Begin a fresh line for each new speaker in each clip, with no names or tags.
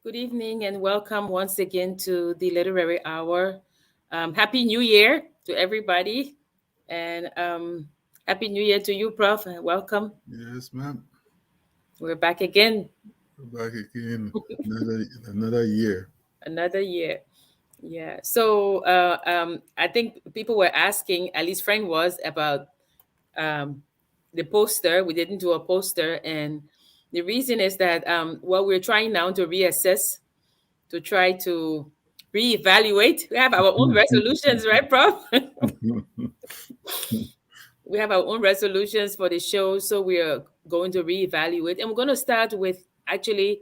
Good evening and welcome once again to the Literary Hour. Happy New Year to everybody, and Happy New Year to you, Prof. Welcome.
Yes, ma'am.
We're back again,
We're back again. Another year.
another year. Yeah. So I think people were asking, at least Frank was, about um, the poster. We didn't do a poster, and the reason is that we're trying now to reassess, to try to reevaluate. We have our own resolutions, right, Prof? We have our own resolutions for the show, so we are going to reevaluate, and we're going to start with actually,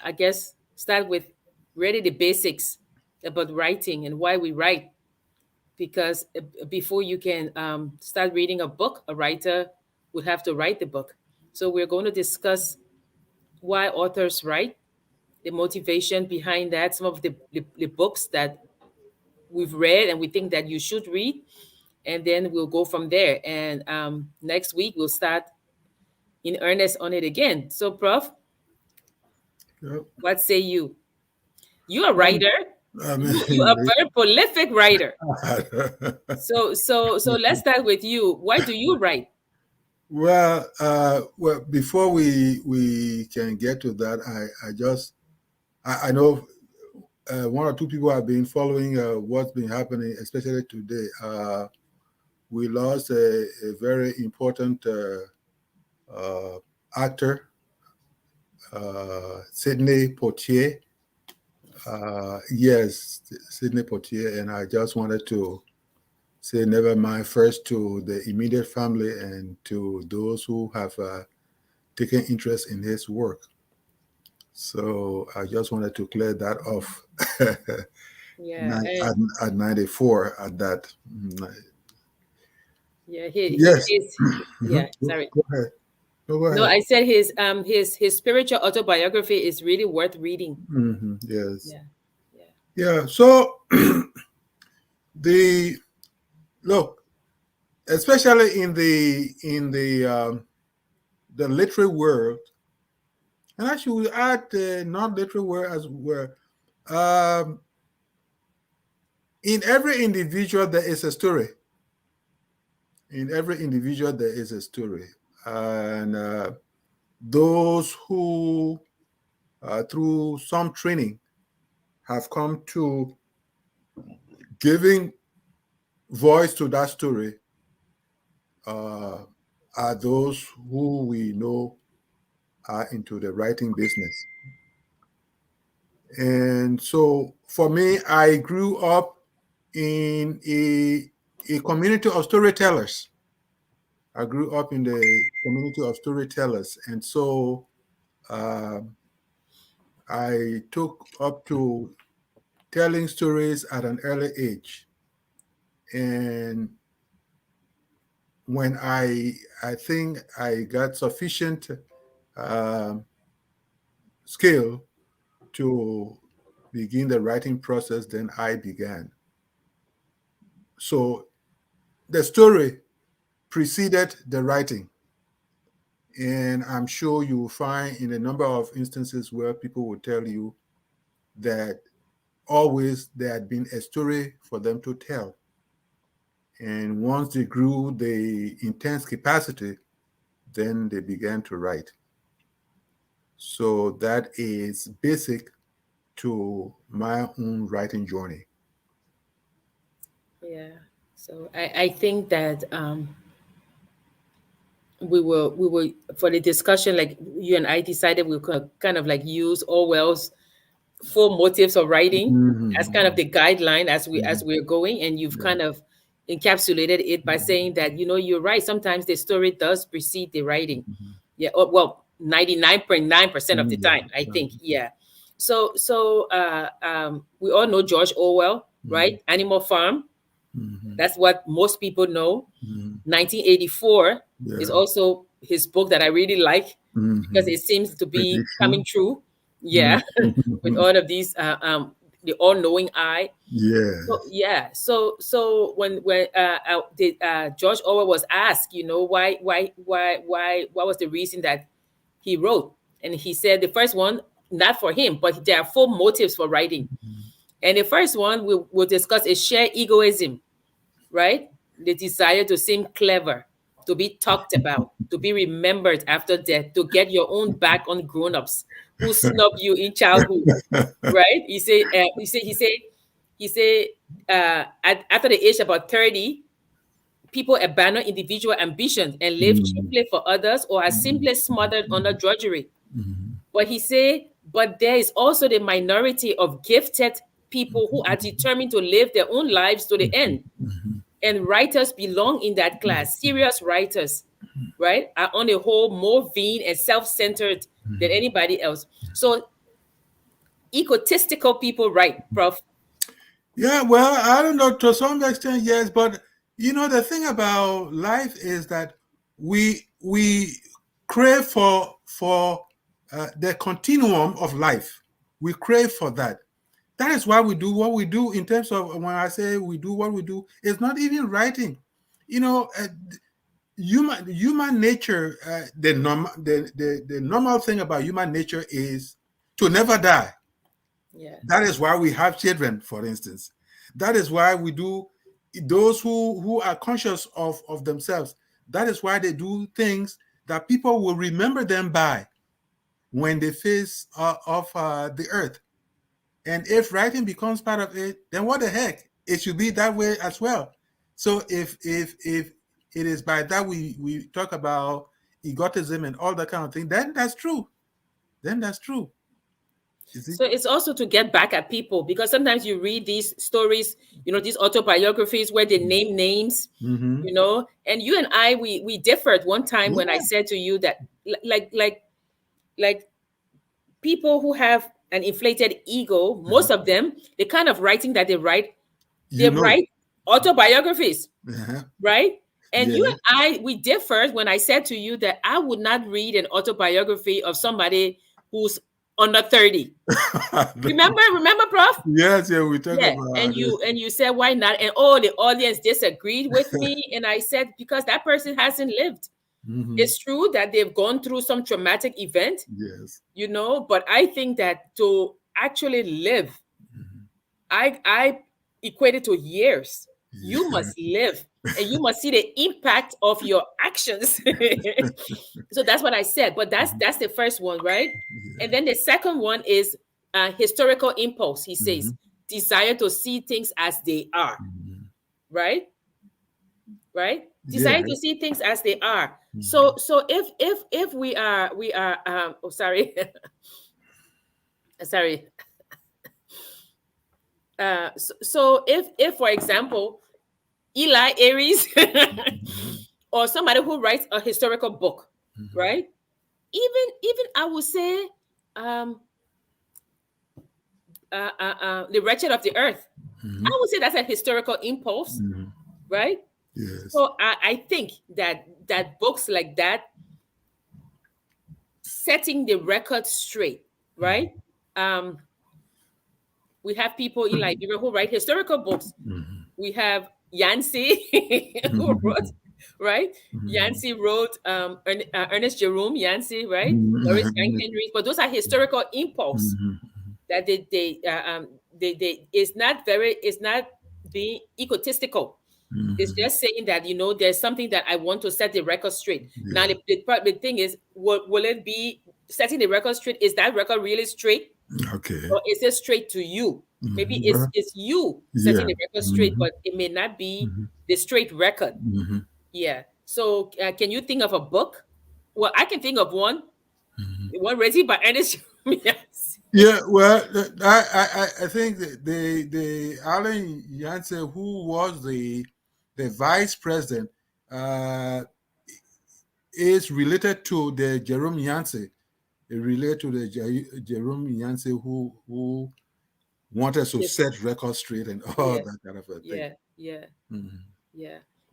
I guess, start with really the basics about writing and why we write. Because before you can start reading a book, a writer would have to write the book. So we're going to discuss why authors write, the motivation behind that, some of the books that we've read and we think that you should read, and then we'll go from there. And next week we'll start in earnest on it again. So, Prof,
Yep.
what say you? You're a writer.
I
You are a
mean,
very prolific writer. So let's start with you. Why do you write?
well, before we can get to that, I know one or two people have been following what's been happening, especially today. We lost a very important actor, Sidney Poitier. Yes, Sidney Poitier, and I just wanted to say never mind first to the immediate family and to those who have taken interest in his work. So I just wanted to clear that off
Yeah,
at 94 at that.
yeah, he
Yes.
is.
Mhm.
Yeah, sorry.
Go ahead. Go
No,
ahead.
I said his spiritual autobiography is really worth reading.
Yes.
Yeah, yeah,
Yeah. So the look, especially in the literary world, and actually we add the non-literary world as well. Um, in every individual there is a story. In every individual there is a story, and those who, through some training, have come to giving voice to that story uh, are those who we know are into the writing business. And so for me, I grew up in a community of storytellers. I grew up in the community of storytellers. And so um I took up to telling stories at an early age. And when I think I got sufficient um skill to begin the writing process, then I began. So the story preceded the writing. And I'm sure you will find in a number of instances where people will tell you that always there had been a story for them to tell. And once they grew the intense capacity, then they began to write. So that is basic to my own writing journey.
yeah. So I think that we will for the discussion, like you and I decided we could kind of like use Orwell's four motives of writing as kind of
Mhm,
the guideline as we
mhm,
as we're going, and you've
yeah,
kind of encapsulated it by
mhm,
saying that you're right. Sometimes the story does precede the writing.
mhm,
Yeah. Well, 99.9% of the
yeah,
time, I think.
mhm,
Yeah. So we all know George Orwell,
mhm,
right? Animal Farm.
mhm,
That's what most people know.
mhm,
1984 is
yeah,
also his book that I really like because
mhm.
it seems to be coming
Prediction.
true.
Mhm.
Yeah, with all of these, the all-knowing eye. So
Yes.
yeah, so when George Orwell was asked, why what was the reason that he wrote, and he said the first one, not for him, but there are four motives for writing. And the first one we'll discuss is sheer egoism, right? The desire to seem clever, to be talked about, to be remembered after death, to get your own back on grown-ups who snub you in childhood, right? He say, after the age about 30, people abandon individual ambitions and live chiefly for others or are simply smothered under drudgery. But he say, but there is also the minority of gifted people who are determined to live their own lives to the end. And writers belong in that class. Serious writers, right, are on the whole more vain and self-centered than anybody else. So egotistical people write, Prof.
Yeah, well, I don't know, to some extent, yes, but the thing about life is that we crave for the continuum of life. We crave for that. That is why we do what we do. In terms of, when I say we do what we do, it's not even writing. Human nature, the normal thing about human nature is to never die.
Yeah.
That is why we have children, for instance. That is why we do, those who are conscious of themselves, that is why they do things that people will remember them by when they face of the earth. And if writing becomes part of it, then what the heck? It should be that way as well. So if it is by that we talk about egotism and all that kind of thing, then that's true.
So it's also to get back at people, because sometimes you read these stories, these autobiographies where they name names, and you and I, we differed one time when I said to you that like people who have an inflated ego, most of them, the kind of writing that they write, write autobiographies, right? And you and I, we differed when I said to you that I would not read an autobiography of somebody who's under 30. Remember, Prof?
Yes, yeah, we talked about
and you said, why not? And the audience disagreed with me. And I said, because that person hasn't lived. It's true that they've gone through some traumatic event.
Yes.
But I think that to actually live, I equate it to years. You must live, and you must see the impact of your actions. So that's what I said. But that's the first one, right? And then the second one is historical impulse. He says, desire to see things as they are, right? Desire to see things as they are. So if we are sorry. Sorry. So if for example, Eli Aries or somebody who writes a historical book, right? Even I would say The Wretched of the Earth. I would say that's a historical impulse, right?
Yes.
So I think that books like that, setting the record straight, right? We have people in Liberia who write historical books. We have Yancey who wrote, right? Yancey wrote Ernest Jerome Yancey, right? Doris Henry. But those are historical impulse that they it's not being egotistical. It's just saying that there's something that I want to set the record straight. Now the thing is, will it be setting the record straight? Is that record really straight?
Okay.
Or is it straight to you? Maybe it's you setting the record straight, but it may not be the straight record. Yeah. So can you think of a book? Well, I can think of one. One written by Ernest.
Yeah, well, I think the Alan Yancey, who was the vice president, is related to the Jerome Yancey. Related to the Jerome Yancey who wanted to set records straight and all that kind of a thing.
Yeah.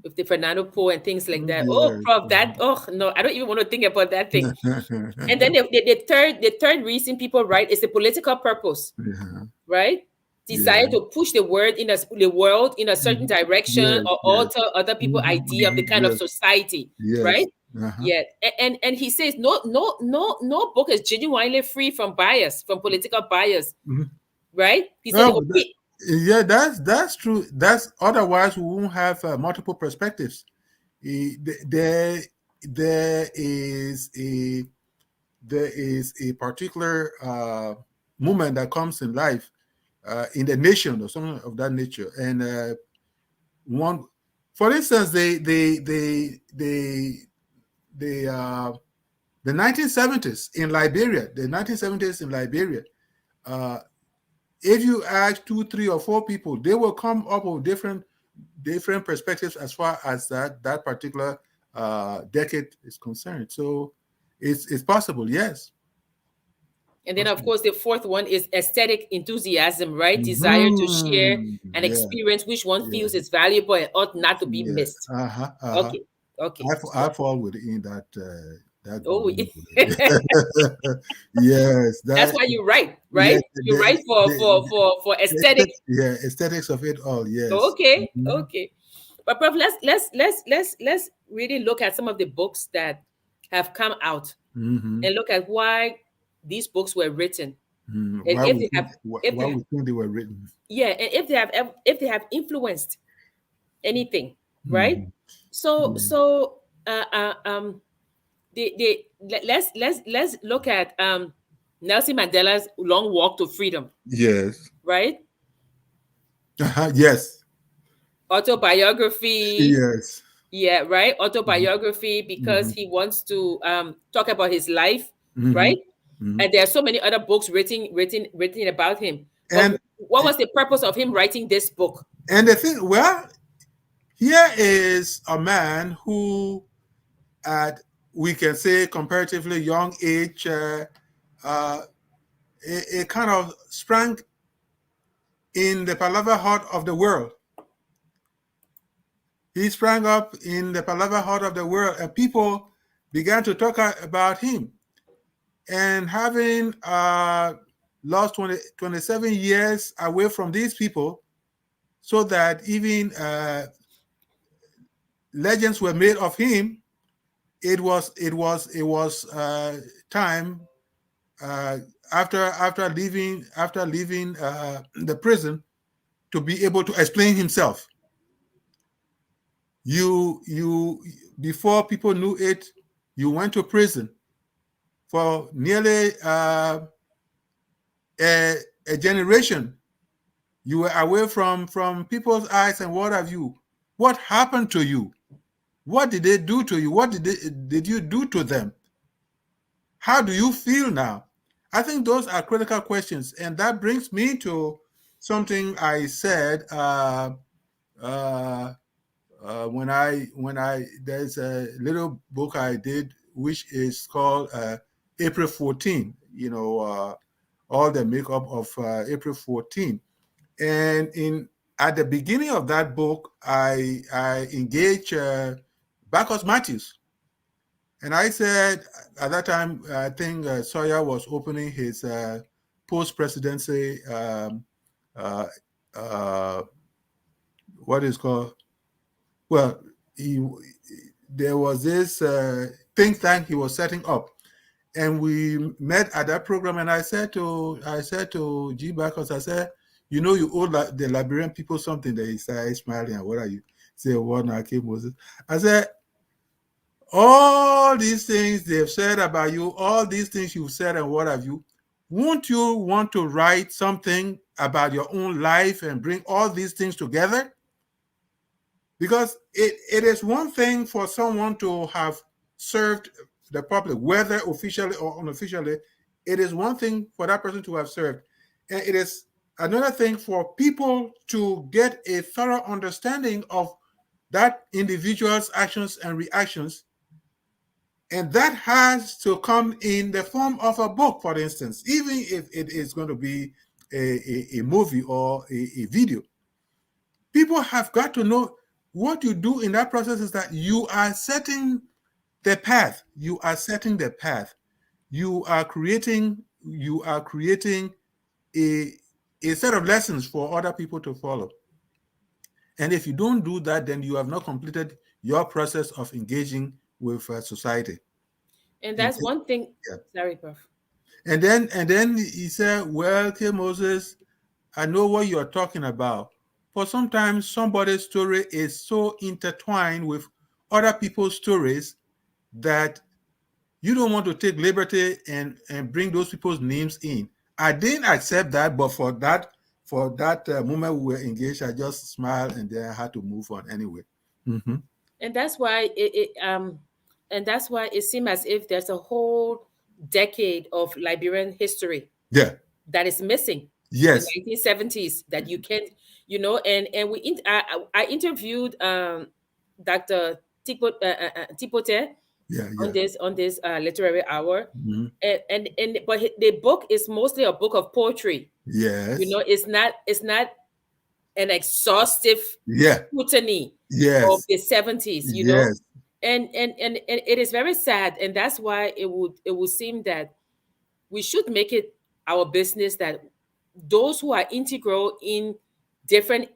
With the Fernando Poe and things like that. Oh, Prof, no, I don't even want to think about that thing. And then the third reason people write is the political purpose, right? Desire to push the world in a certain direction or alter other people's idea of the kind of society, right?
Uh-huh.
Yeah, and he says no book is genuinely free from bias, from political bias,
Mhm.
right? He said
Oh, yeah, that's true. That's otherwise we won't have multiple perspectives. There there is a there is a particular moment that comes in life in the nation or something of that nature, and one, for instance, they the 1970s in Liberia, uh, if you ask two, three, or four people, they will come up with different perspectives as far as that particular decade is concerned. So it's possible, yes,
And then, of
possible.
course, the fourth one is aesthetic enthusiasm, right? Desire to share
Hmm.
an
Yeah,
experience which one
yeah,
feels is valuable and ought not to be
yeah.
missed.
Uh-huh, uh-huh.
Okay, okay.
I
So,
fall within that group.
oh,
Yes,
that's
that
why you write,
yeah,
right? You write for aesthetic.
yeah, aesthetics of it all. Yes.
Okay,
Mm-hmm.
okay. But Prof, let's really look at some of the books that have come out
Mm-hmm.
and look at why these books were written,
Mm-hmm.
and if they have, if
Why
they,
we think they were written.
yeah, and if they have influenced anything, right?
Mm-hmm.
So
Yeah.
so let's look at Nelson Mandela's long walk to freedom,
Yes.
right?
Uh-huh. Yes.
Autobiography,
Yes.
yeah, right,
Mm-hmm.
autobiography, because
Mm-hmm.
he wants to talk about his life,
Mm-hmm.
right?
Mm-hmm.
And there are so many other books written about him, but
And
what was the purpose of him writing this book?
and the thing, well, here is a man who, at we can say comparatively young age, uh, it kind of sprang in the palaver heart of the world. He sprang up in the palaver heart of the world, and people began to talk about him. And having lost 27 years away from these people, so that even legends were made of him, it was time uh, after leaving the prison to be able to explain himself. You before people knew it, you went to prison for nearly a, a generation. You were away from people's eyes and what have you. What happened to you? What did they do to you? What did you do to them? How do you feel now? I think those are critical questions, and that brings me to something I said uh, when I there's a little book I did which is called April 14. All the makeup of April 14, and in at the beginning of that book, I engaged Bacchus Matthews, and I said at that time I think Sawyer was opening his post presidency uh, uh, what is called well he there was this think tank he was setting up, and we met at that program. And I said to G. Bacchus, I said, you owe the Liberian people something. That he started smiling. And what are you? Say, what now, King Moses? I said, all these things they've said about you, all these things you've said, and what have you? Won't you want to write something about your own life and bring all these things together? Because it is one thing for someone to have served the public, whether officially or unofficially. It is one thing for that person to have served. And it is another thing for people to get a thorough understanding of that individual's actions and reactions. And that has to come in the form of a book, for instance, even if it is going to be a movie or a video. People have got to know what you do in that process is that you are setting the path. You are setting the path. You are creating a, a set of lessons for other people to follow. And if you don't do that, then you have not completed your process of engaging with society.
And
And
that's one thing.
yeah.
Sorry, Prof.
And then he said, "Well, K. Moses, I know what you are talking about. But sometimes somebody's story is so intertwined with other people's stories that you don't want to take liberty and bring those people's names in." I didn't accept that, but for that moment we were engaged, I just smiled and then I had to move on anyway. Mm-hmm.
And that's why it seems as if there's a whole decade of Liberian history
Yeah.
that is missing. The
Yes.
1970s that you can't, and I interviewed Dr. Tipote
Yeah.
on
Yeah.
this literary hour,
Mhm.
but the book is mostly a book of poetry.
Yes.
It's not an exhaustive
Yeah.
scrutiny of
Yes.
the 70s,
Yes.
and it is very sad, and that's why it would seem that we should make it our business that those who are integral in different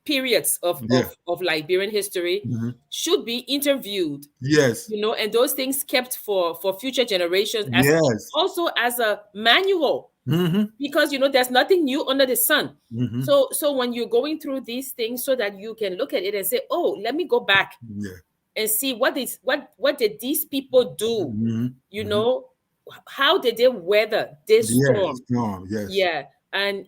periods of
Yeah.
of, of Liberian history
Mhm.
should be interviewed,
Yes.
and those things kept for future generations, as
Yes.
also as a manual,
Mm-hmm.
because there's nothing new under the sun.
Mm-hmm.
So when you're going through these things, so that you can look at it and say, oh, let me go back
Yeah.
and see what did these people do,
Mm-hmm.
you
Mm-hmm.
know how did they weather this
Yes.
storm.
No. Yes.
Yeah. And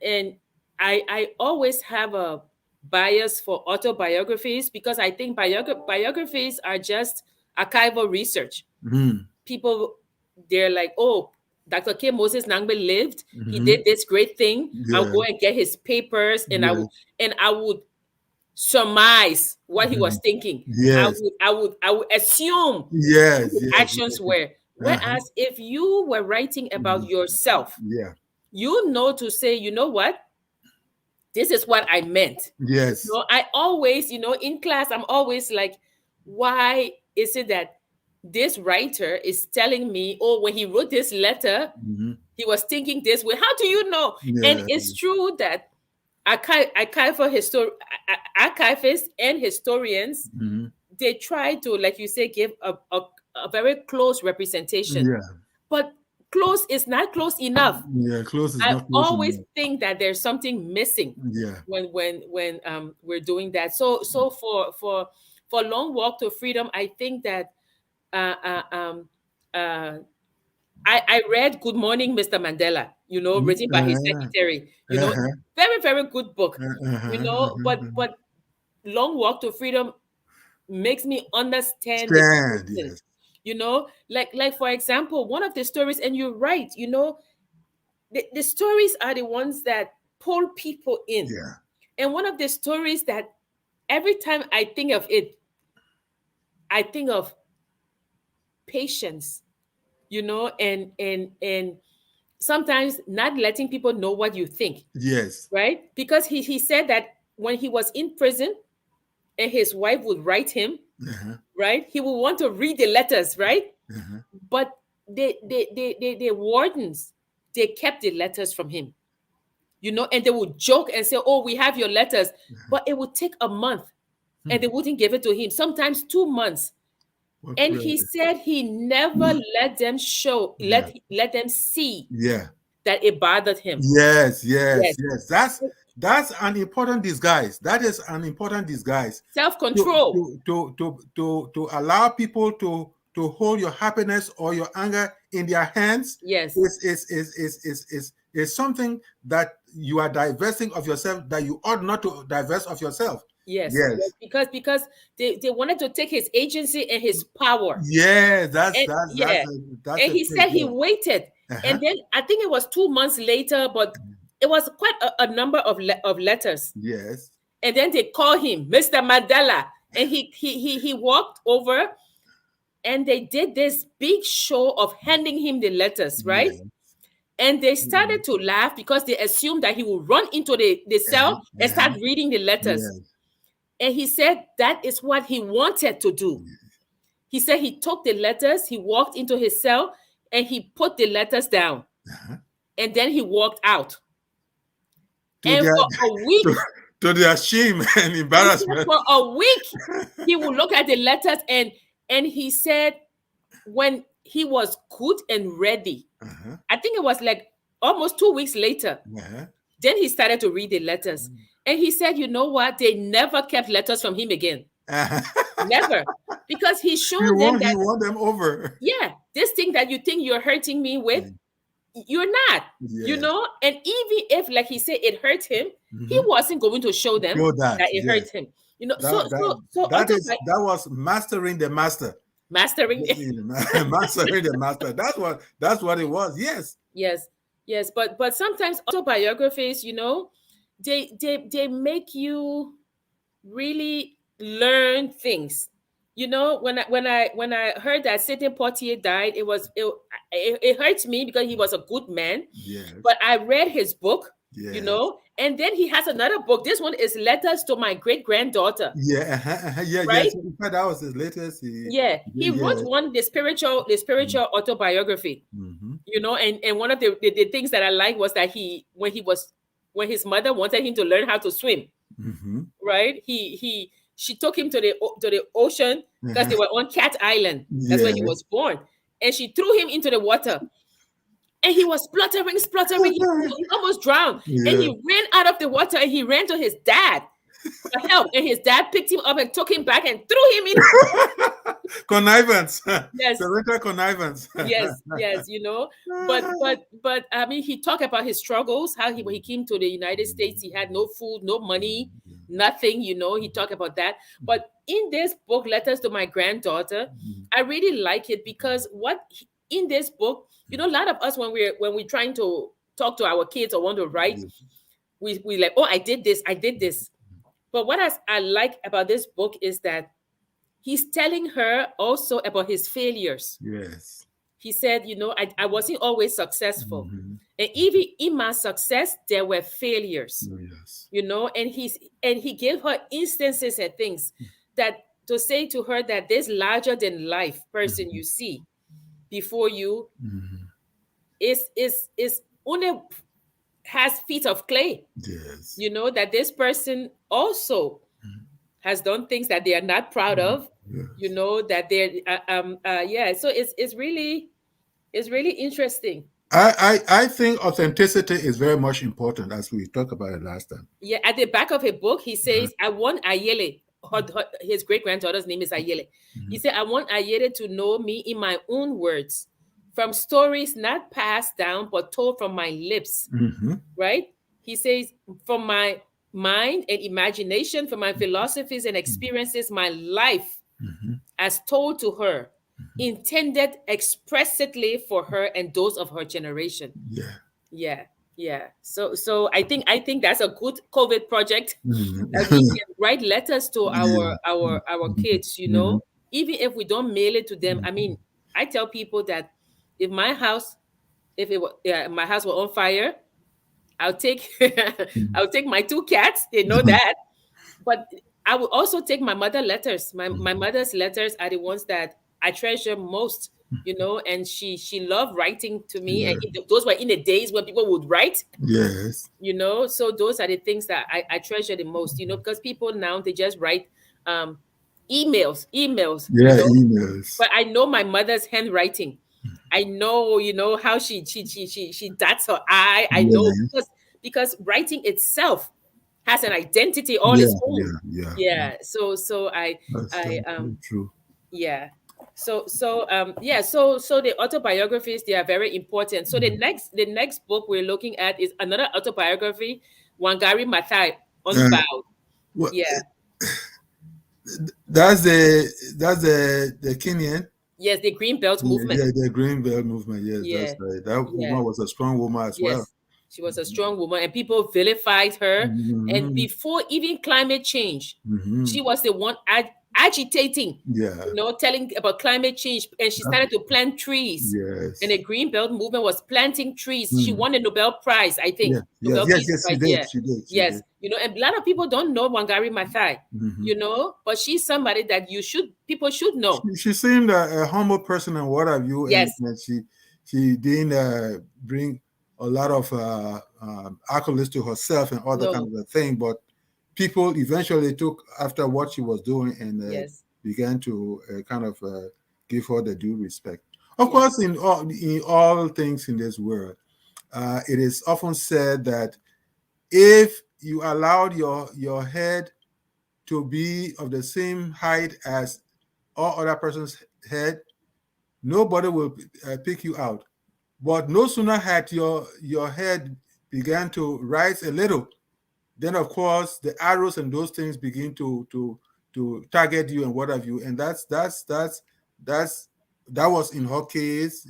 I always have a bias for autobiographies, because I think biographies are just archival research.
Mm-hmm.
People, they're like, oh, Dr. K. Moses Nagbe lived, he
Mm-hmm.
did this great thing, I'll
Yeah.
go and get his papers, and
Yes.
I would surmise what he was
Mhm.
thinking. I
Yes.
would I would I would assume what
Yes.
his
Yes.
actions
Yes.
were.
Uh-huh.
Whereas if you were writing about
Mhm.
yourself,
Yeah.
you know to say, you know what, this is what I meant.
Yes.
I always, in class, I'm always like, why is it that this writer is telling me, oh, when he wrote this letter,
Mm-hmm.
he was thinking this way? How do you know? And
Yeah.
it's true that archivists and historians,
Mm-hmm.
they try to, like you say, give a very close representation.
Yeah.
But close is not close enough.
Yeah. Close is
I
not close
always
enough.
think that there's something missing
Yeah.
when we're doing that. So for Long Walk to Freedom, I think that uh, uh, um, uh, I read Good Morning, Mr. Mandela, written by his
Uh-huh.
secretary.
Uh-huh.
Very, very good book.
Uh-huh.
But Long Walk to Freedom makes me understand the
Stand.
person.
Yes.
Like for example, one of the stories, and you're right, the stories are the ones that pull people in.
Yeah.
And one of the stories that every time I think of it, I think of patience, and sometimes not letting people know what you think,
Yes.
right? Because he said that when he was in prison and his wife would write him,
Uh-huh.
right? He would want to read the letters, right?
Uh-huh.
But the wardens, they kept the letters from him, and they would joke and say, oh, we have your letters. But it would take a month
Hmm.
and they wouldn't give it to him, sometimes 2 months.
What
And he
really?
said he never let them show,
Yeah.
let them see
Yeah.
that it bothered him.
Yes. Yes.
Yes.
Yes. That's an important disguise. That is an important disguise to
Self-control.
to allow people to hold your happiness or your anger in their hands
Yes.
is something that you are divesting of yourself, that you ought not to divest of yourself.
Yes. Yes.
Yes.
Because they wanted to take his agency and his power.
Yeah, that's
And
that's that's
yeah.
that's
And
a
he
great
said he
word.
waited.
Uh-huh.
And then I think it was 2 months later, but it was quite a number of letters.
Yes.
And then they call him Mr. Mandela. And he walked over, and they did this big show of handing him the letters, right?
Yeah.
And they started to laugh because they assumed that he would run into the cell and
Uh-huh.
start reading the letters.
Yes.
And he said that is what he wanted to do. He said he took the letters, he walked into his cell, and he put the letters down.
Uh-huh.
And then he walked out.
To
And
their
for a week,
to their shame and embarrassment.
for a week, he would look at the letters, and And he said when he was good and ready,
Uh-huh.
I think it was like almost 2 weeks later,
Uh-huh.
then he started to read the letters. And he said, you know what? They never kept letters from him again.
Uh-huh.
Never. Because he
He
showed them
won. He
that,
won them over.
yeah, this thing that you think you're hurting me with, you're not,
Yes.
And even if, like he said, it hurt him, he
Mm-hmm.
wasn't going to show them
Show that.
that it
Yes.
hurt him.
That that
So
that was mastering the master.
mastering.
Mastering the master. That's what it was. Yes.
Yes, yes, but sometimes autobiographies, they make you really learn things. When I heard that Sidney Poitier died, it hurt me because he was a good man.
Yes.
But I read his book,
Yes.
and then he has another book. This one is Letters to My Great-Granddaughter,
Yeah. Yeah.
right?
Yes. In fact, that was his latest.
Yeah, he wrote
Yes.
one, the spiritual autobiography.
Mm-hmm.
And one of the things that I like was that when his mother wanted him to learn how to swim,
Mm-hmm.
right? She took him to the ocean because they were on Cat Island. That's where he
Yes.
was born, and she threw him into the water, and he was spluttering. He almost drowned, and
Yeah.
he ran out of the water, and he ran to his dad for help, and his dad picked him up and took him back and threw him in.
Connivance.
Yes,
Parental connivance.
yes. But I mean, he talked about his struggles, how when he came to the United States, he had no food, no money, nothing. He talked about that. But in this book, Letters to My Granddaughter, I really like it because in this book, a lot of us, when we're trying to talk to our kids or want to write, we like, oh, I did this. But what I like about this book is that he's telling her also about his failures.
Yes.
He said, I wasn't always successful.
Mhm.
And even in my success, there were failures,
Oh, yes.
and he gave her instances and things that to say to her that this larger than life person you see before you
Mhm.
is only has feet of clay,
Yes.
that this person also has done things that they are not proud of,
Yes.
that they're yeah, so it's really interesting.
I think authenticity is very much important, as we talked about it last time.
Yeah, at the back of a book he says, I want Ayele, his great-granddaughter's name is Ayele. He said, I want Ayele to know me in my own words, from stories not passed down but told from my lips,
Mm-hmm.
right? He says, from my mind and imagination, from my philosophies and experiences, my life
Mm-hmm.
as told to her, intended expressly for her and those of her generation.
Yeah.
Yeah, yeah. So I think that's a good COVID project, that we
Mhm.
can write letters to
Yeah.
our kids,
Mhm.
even if we don't mail it to them. I mean, I tell people that if my house, if it were, yeah, my house were on fire, I'll take I'll take my two cats. They know
Mhm.
that. But I will also take my mother letters. My mother's letters are the ones that I treasure most, and she loved writing to me. And
Yeah.
those were in the days when people would write,
Yes.
so those are the things that I treasure the most, because people now, they just write um emails,
Yeah. Emails.
but I know my mother's handwriting. I know, how she dots her I. I know,
Yeah.
because writing itself has an identity all its
Yeah.
own.
Yeah. Yeah.
Yeah. So
That's
I
very true.
yeah. So the autobiographies, they are very important. So the next book we're looking at is another autobiography, Wangari Maathai,
Uh,
Unbowed.
well,
Yeah.
that's the Kenyan.
Yes, the Green Belt
Yeah,
movement.
yeah, the Green Belt movement. Yes, that's
Yeah.
right. That
Yeah.
woman was a strong woman as well.
Yes, she was a strong woman, and people vilified her. And
Hmm.
before even climate change,
Hmm.
she was the one agitating,
Yeah.
telling about climate change. And she started to plant trees. And the
Yes.
Green Belt movement was planting trees. She
Mm.
won the Nobel Prize, I think,
Yes. Yes.
Nobel
Yes.
Peace
Yes. She
Prize.
did.
Yeah,
She did. She
yes,
did.
and a lot of people don't know Wangari Maathai,
Hmm.
but she's somebody that people should know.
She seemed a humble person and what have you, and,
Yes,
and she didn't bring a lot of accolades to herself and other kind
no,
of a thing. But people eventually took after what she was doing, and
yes.
began to kind of give her the due respect. Of
Yeah.
course, in all things in this world, it is often said that if you allowed your head to be of the same height as all other person's head, nobody will pick you out. But no sooner had your head began to rise a little, then of course the arrows and those things begin to target you and what have you. And that's that was in her case,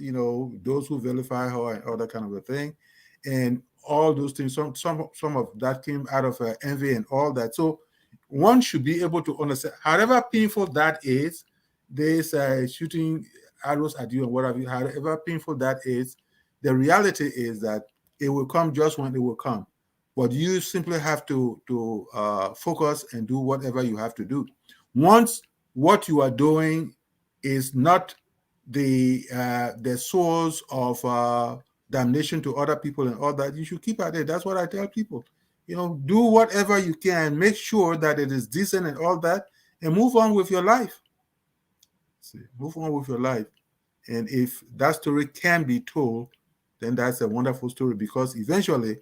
those who vilify her and all that kind of a thing, and all those things. Some of that came out of envy and all that. So one should be able to understand, however painful that is, this shooting arrows at you and what have you, however painful that is, the reality is that it will come just when it will come. But you simply have to focus and do whatever you have to do. Once what you are doing is not the source of damnation to other people and all that, you should keep at it. That's what I tell people. Do whatever you can, make sure that it is decent and all that, and move on with your life. Move on with your life. And if that story can be told, then that's a wonderful story, because eventually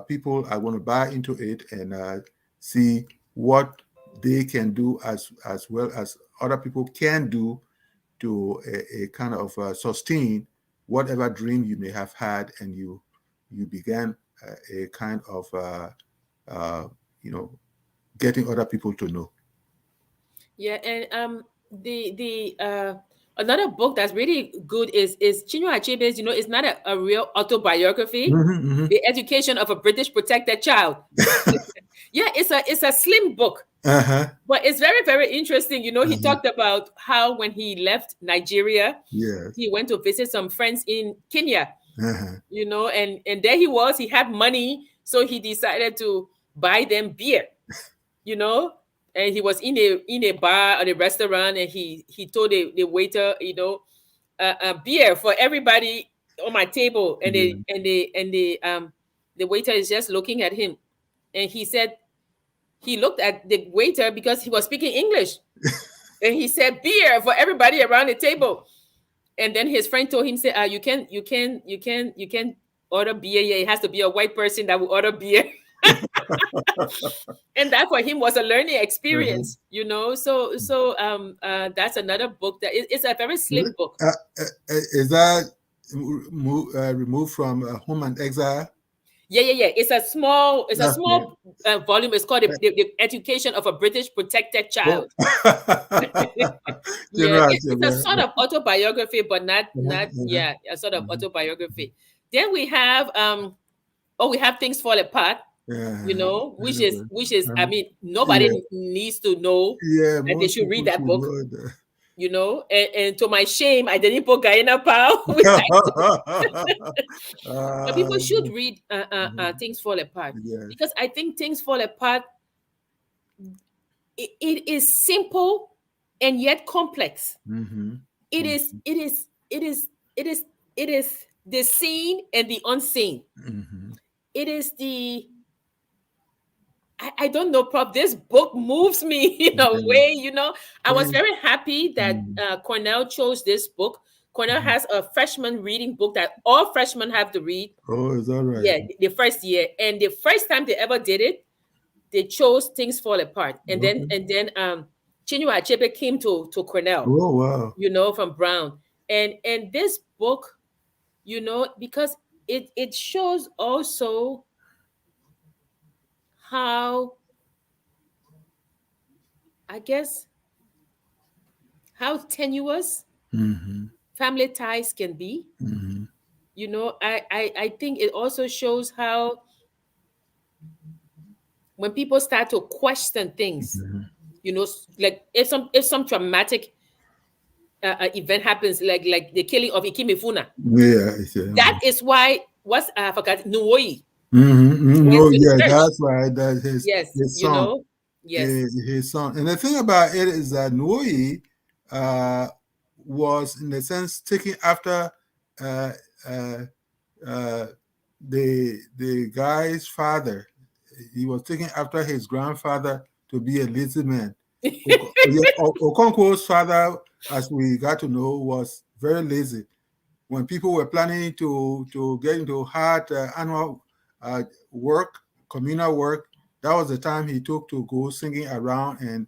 people are going to buy into it and see what they can do as well as other people can do to a kind of sustain whatever dream you may have had, and you began a kind of uh, you know getting other people to know.
Yeah, and the another book that's really good is Chinua Achebe's. It's not a real autobiography.
Mm-hmm,
The Education of a British Protected Child. Yeah, it's a slim book,
uh-huh.
but it's very, very interesting. He
Uh-huh.
talked about how when he left Nigeria,
Yes.
he went to visit some friends in Kenya.
Uh-huh.
And there he was. He had money, so he decided to buy them beer. you know and he was in a bar or a restaurant, and he told the waiter, a beer for everybody on my table. And
Yeah.
the waiter is just looking at him, and he said, he looked at the waiter because he was speaking English, and he said, beer for everybody around the table. And then his friend told him, say, you can order beer here. It has to be a white person that will order beer. And that for him was a learning
Uh-huh.
experience. That's another book that it's a very slim book.
Is that removed from Home and Exile?
Yeah. It's a
Okay.
small volume. It's called the Education of a British Protected
Oh.
Child. Yeah,
General,
it's a sort of autobiography, but not
uh-huh,
yeah, a sort of
uh-huh,
autobiography. Then we have Things Fall Apart,
uh-huh.
which is
Anyway,
which is I
um,
mean,
yeah,
nobody needs to know
yeah,
that they
most
should read
people
that
should
book.
know that.
And to my shame, I didn't put Guyana Pow with that. But people should read Things Fall Apart,
yes.
because I think Things Fall Apart, it is simple and yet complex.
Mm-hmm.
It is it is it is it is it is the seen and the unseen.
Mm-hmm.
It is the I don't know, Prof. This book moves me in a
Yeah.
way. I was
Thank-
very happy that
mm,
Cornell chose this book. Cornell
mhm.
has a freshman reading book that all freshmen have to read.
Oh, is that right?
Yeah, the first year, and the first time they ever did it, they chose Things Fall Apart, and then
Okay.
Chinua Achebe came to Cornell,
Oh, wow.
from Brown, and this book, because it shows also how, I guess, how tenuous
Mm-hmm.
family ties can be.
Mm-hmm.
I think it also shows how, when people start to question things,
Mm-hmm.
like if some traumatic event happens, like the killing of Ikimifuna.
Yeah, it's,
That is why, what's I forgot, Nuoi
mm-hmm.
went
Oh,
to the
yeah,
church.
that's right. That
Yes,
his son.
yes.
His son. And the thing about it is that Nui uh, was, in a sense, taken after uh, uh, uh, the guy's father. He was taken after his grandfather to be a lazy man. Okonkwo's father, as we got to know, was very lazy. When people were planning to get into hard annual work, communal work, that was the time he took to go singing around and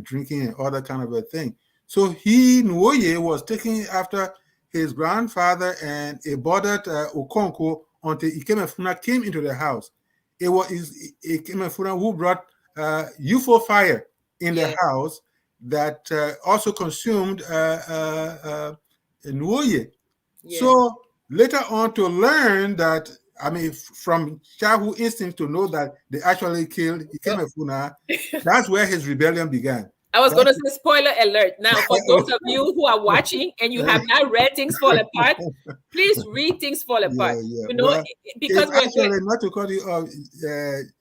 drinking and other kind of a thing. So Nwoye was taking after his grandfather and a bothered Okonkwo until Ikemefuna came into the house. It was Ikemefuna who brought UFO fire in the house that also consumed Nwoye. So later on, to learn that, I mean, from childhood instinct to know that they actually killed Ikemefuna, that's where his rebellion began.
I was going to say spoiler alert. Now, for those of you who are watching and you have not read Things Fall Apart, please read Things Fall Apart.
Yeah.
You know,
Well,
because
if actually, not to cut you off,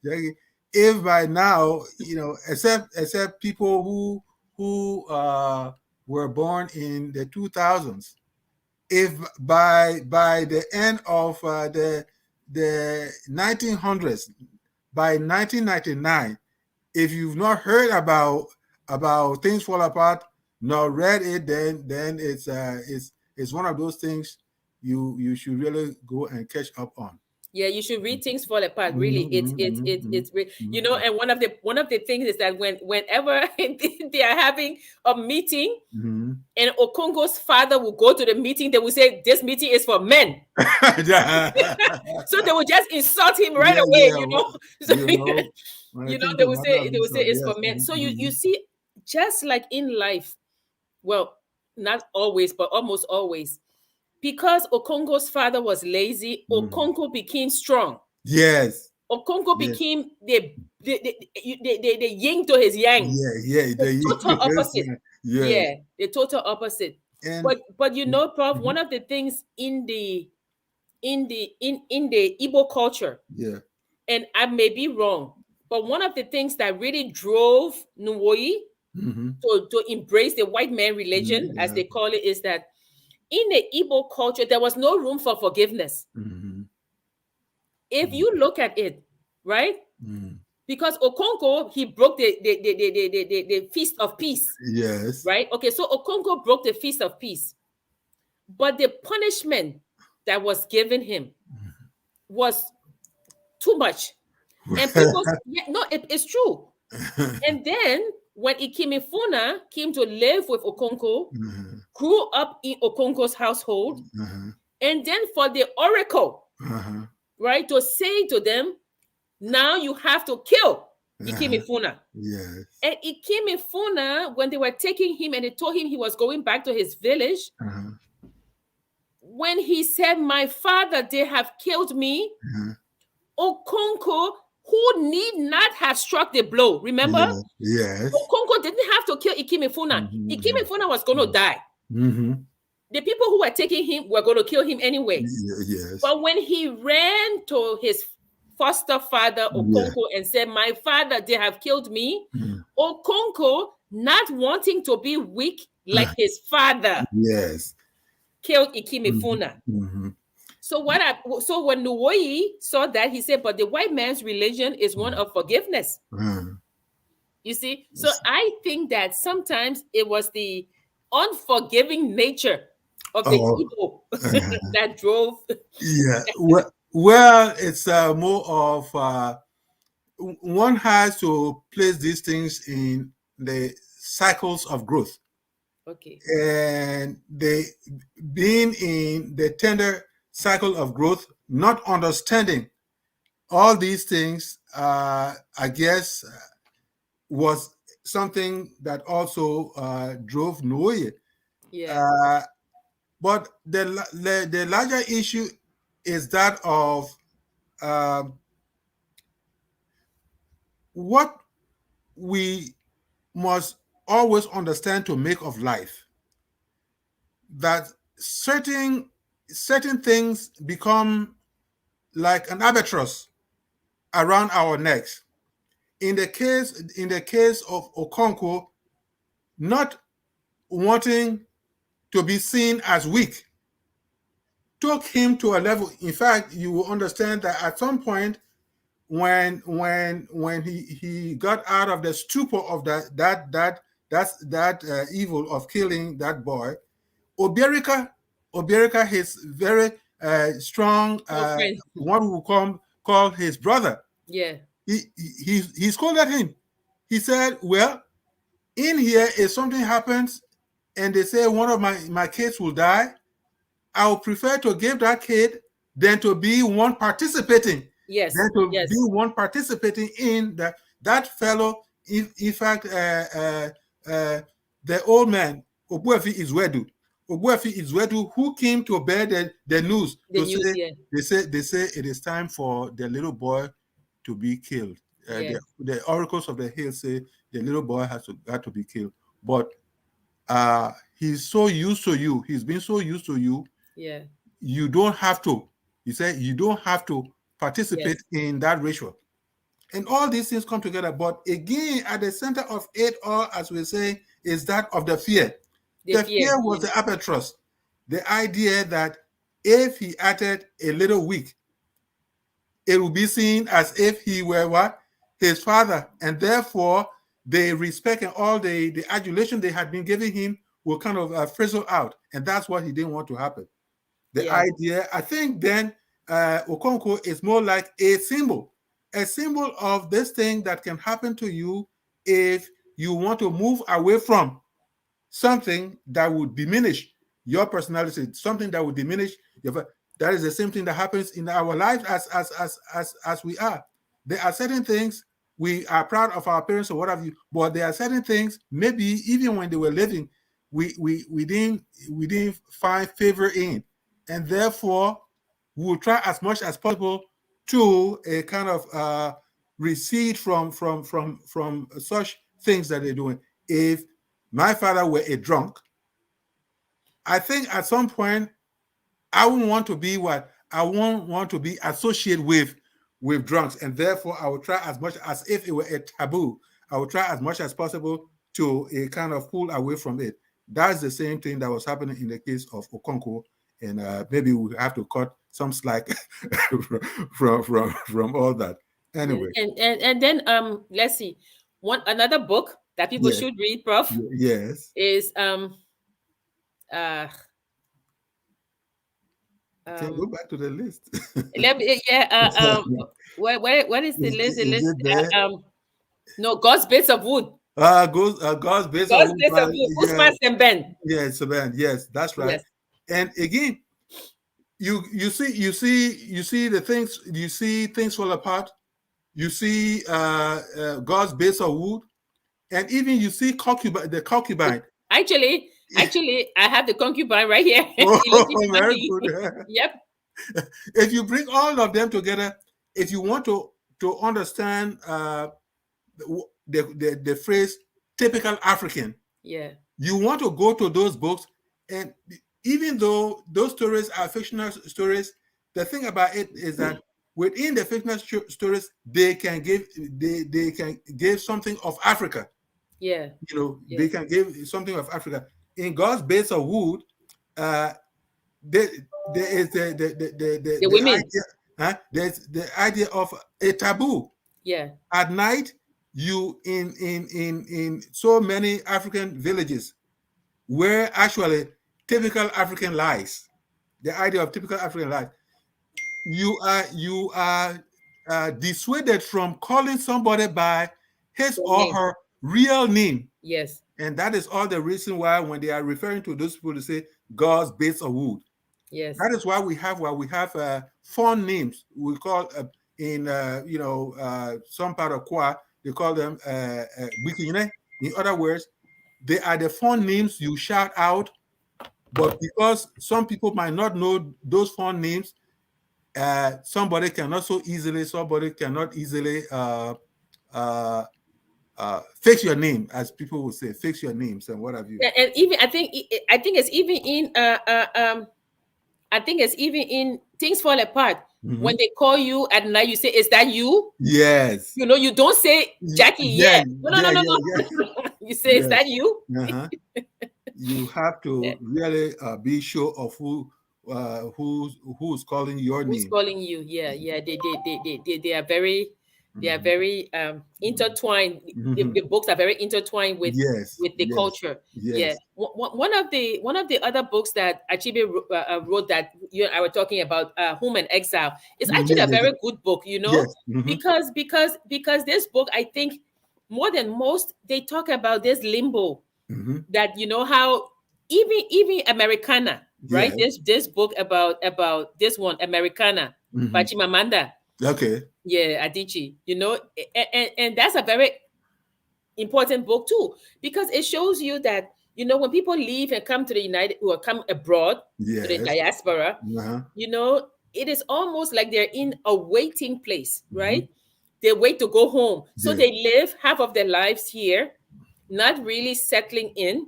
Jackie, if by now, except people who were born in the 2000s, if by the end of the 1900s, by 1999, if you've not heard about Things Fall Apart, nor read it, then it's one of those things you should really go and catch up on.
Yeah, you should read Things Fall Apart. Really, you know. And one of the things is that whenever they are having a meeting, and Okongo's father will go to the meeting, they will say, "This meeting is for men." So they will just insult him right away, you know. So, they will say it's for men. So you see, just like in life, well, not always, but almost always, because Okongo's father was lazy, Okongo became strong.
Yes.
Okongo became the yin to his yang. The total opposite. Yeah, the total opposite.
And
But you know, Prof, one of the things in the Igbo culture, and I may be wrong, but one of the things that really drove Nwoyi to embrace the white man religion, as they call it, is that in the Igbo culture, there was no room for forgiveness. If you look at it, right? Because Okongo, he broke the feast of peace.
Yes.
Right? Okay, so Okongo broke the feast of peace. But the punishment that was given him was too much. And people, it's true. And then when Ikemefuna came to live with Okongo, grew up in Okongo's household, and then for the oracle, right, to say to them, now you have to kill Ikemefuna.
Yes.
And Ikemefuna, when they were taking him and they told him he was going back to his village, when he said, my father, they have killed me, Okonko, who need not have struck the blow, remember?
Yes.
Okonko didn't have to kill Ikemefuna. Ikemefuna was going to die. The people who were taking him were going to kill him anyway.
Yes.
But when he ran to his foster father, Okonko, and said, my father, they have killed me, Okonko, not wanting to be weak like his father, killed Ikemefuna. So when Nwoyi saw that, he said, but the white man's religion is one of forgiveness. You see? So I think that sometimes it was the unforgiving nature of the Igbo that drove.
Well, it's more of one has to place these things in the cycles of growth.
Okay.
And they being in the tender cycle of growth, not understanding all these things, I guess, was something that also drove Nwoye. But the larger issue is that of what we must always understand to make of life. That certain things become like an albatross around our necks. In the case of Okonkwo, not wanting to be seen as weak, took him to a level. In fact, you will understand that at some point, when he got out of the stupor of that evil of killing that boy, Obiorika, his very strong,
Your friend.
what we will call his brother,
Yeah.
he scolded him. He said, well, in here, if something happens and they say one of my kids will die, I would prefer to give that kid than to be one participating,
Yes. Yes.
in that fellow. In fact, the old man, Ogbuefi Izwedu, who came to bear the news
The
to
news.
say,
Yeah.
they say it is time for the little boy to be killed.
Yeah.
The oracles of the hill say the little boy had to be killed. But he's so used to you. He's been so used to you.
Yeah.
You don't have to. He said you don't have to participate
Yes.
in that ritual. And all these things come together. But again, at the center of it all, as we say, is that of the fear.
The
The
fear.
fear was
Yes.
the albatross. The idea that if he acted a little weak, it would be seen as if he were what? His father. And therefore, the respect and all the adulation they had been giving him will kind of frizzle out. And that's what he didn't want to happen. The
Yeah.
idea, I think then Okonkwo is more like a symbol of this thing that can happen to you if you want to move away from something that would diminish your personality, something that would diminish your. That is the same thing that happens in our lives as we are. There are certain things we are proud of our parents or what have you, but there are certain things maybe even when they were living, we didn't find favor in, and therefore we will try as much as possible to a kind of recede from such things that they're doing. If my father were a drunk, I think at some point I wouldn't want to be what I won't want to be associated with drunks, and therefore I would try as much as if it were a taboo. I would try as much as possible to kind of pull away from it. That's the same thing that was happening in the case of Okonkwo, and maybe we have to cut some slack from all that.
Yes.
Anyway,
And then let's see. One another book that people
yes,
should read, Prof,
yes.
is uh
I can go
um
back to the list.
let me yeah what is the list? The
Is
list
it there?
no, God's Bits of Wood.
God's based
God's
on
Bits of Wood.
yeah,
Usman Semben.
yes, man, yes, that's right.
Yes.
And again, you see the things, you see things fall apart. You see God's base of wood, and even you see concubine.
Actually, I have the Concubine right here.
Oh, very
Elegy.
good.
Yep.
If you bring all of them together, if you want to understand the phrase typical African,
Yeah.
you want to go to those books. And even though those stories are fictional stories, the thing about it is that within the fictional stories, they can give something of Africa.
Yeah.
They
Yes.
can give something of Africa. In God's Base of Wood, uh, there, there is
The
the
women.
idea. There's the idea of a taboo.
Yeah.
At night, you in so many African villages where actually typical African lies, the idea of typical African lies, you are dissuaded from calling somebody by his
The
or
name.
her real name.
Yes.
And that is all the reason why when they are referring to those people, they say God's base of wood.
Yes.
That is why we have fun names. We call in some part of Kwa, they call them Bikine. In other words, they are the fun names you shout out, but because some people might not know those fun names, somebody cannot easily fix your name, as people would say, fix your names and what have you.
And even I think it's even in I think it's even in Things Fall Apart. When
Mhm.
they call you at night, you say, "Is that you?"
Yes.
You don't say Jackie.
Yeah,
Yeah. No, no,
yeah,
no,
yeah,
no,
yeah.
no. You say, "Is
Yes.
that you?"
Uh-huh. You have
Yeah.
to really be sure of who's calling your
Who's
name.
calling you? Yeah, yeah. They are very, they are
Mhm.
very intertwined. The
Mhm.
books are very intertwined
Yes,
with the
yes,
culture. Yeah.
yes.
One of the other books that Achibe wrote that you and I were talking about, Home and Exile, is actually a
Yes,
very good book. You know,
yes. Mhm.
because this book, I think, more than most, they talk about this limbo,
Mhm.
that you know how even Americana, right?
Yes.
This book about this one, Americana by
Mhm.
Chimamanda,
Okay.
yeah, Adichie, you know, and that's a very important book too, because it shows you that, you know, when people leave and come to the United, or come abroad to the
Yes.
diaspora,
Uh-huh.
you know, it is almost like they're in a waiting place,
Mhm.
right? They wait to go home, so
Yes.
they live half of their lives here, not really settling in,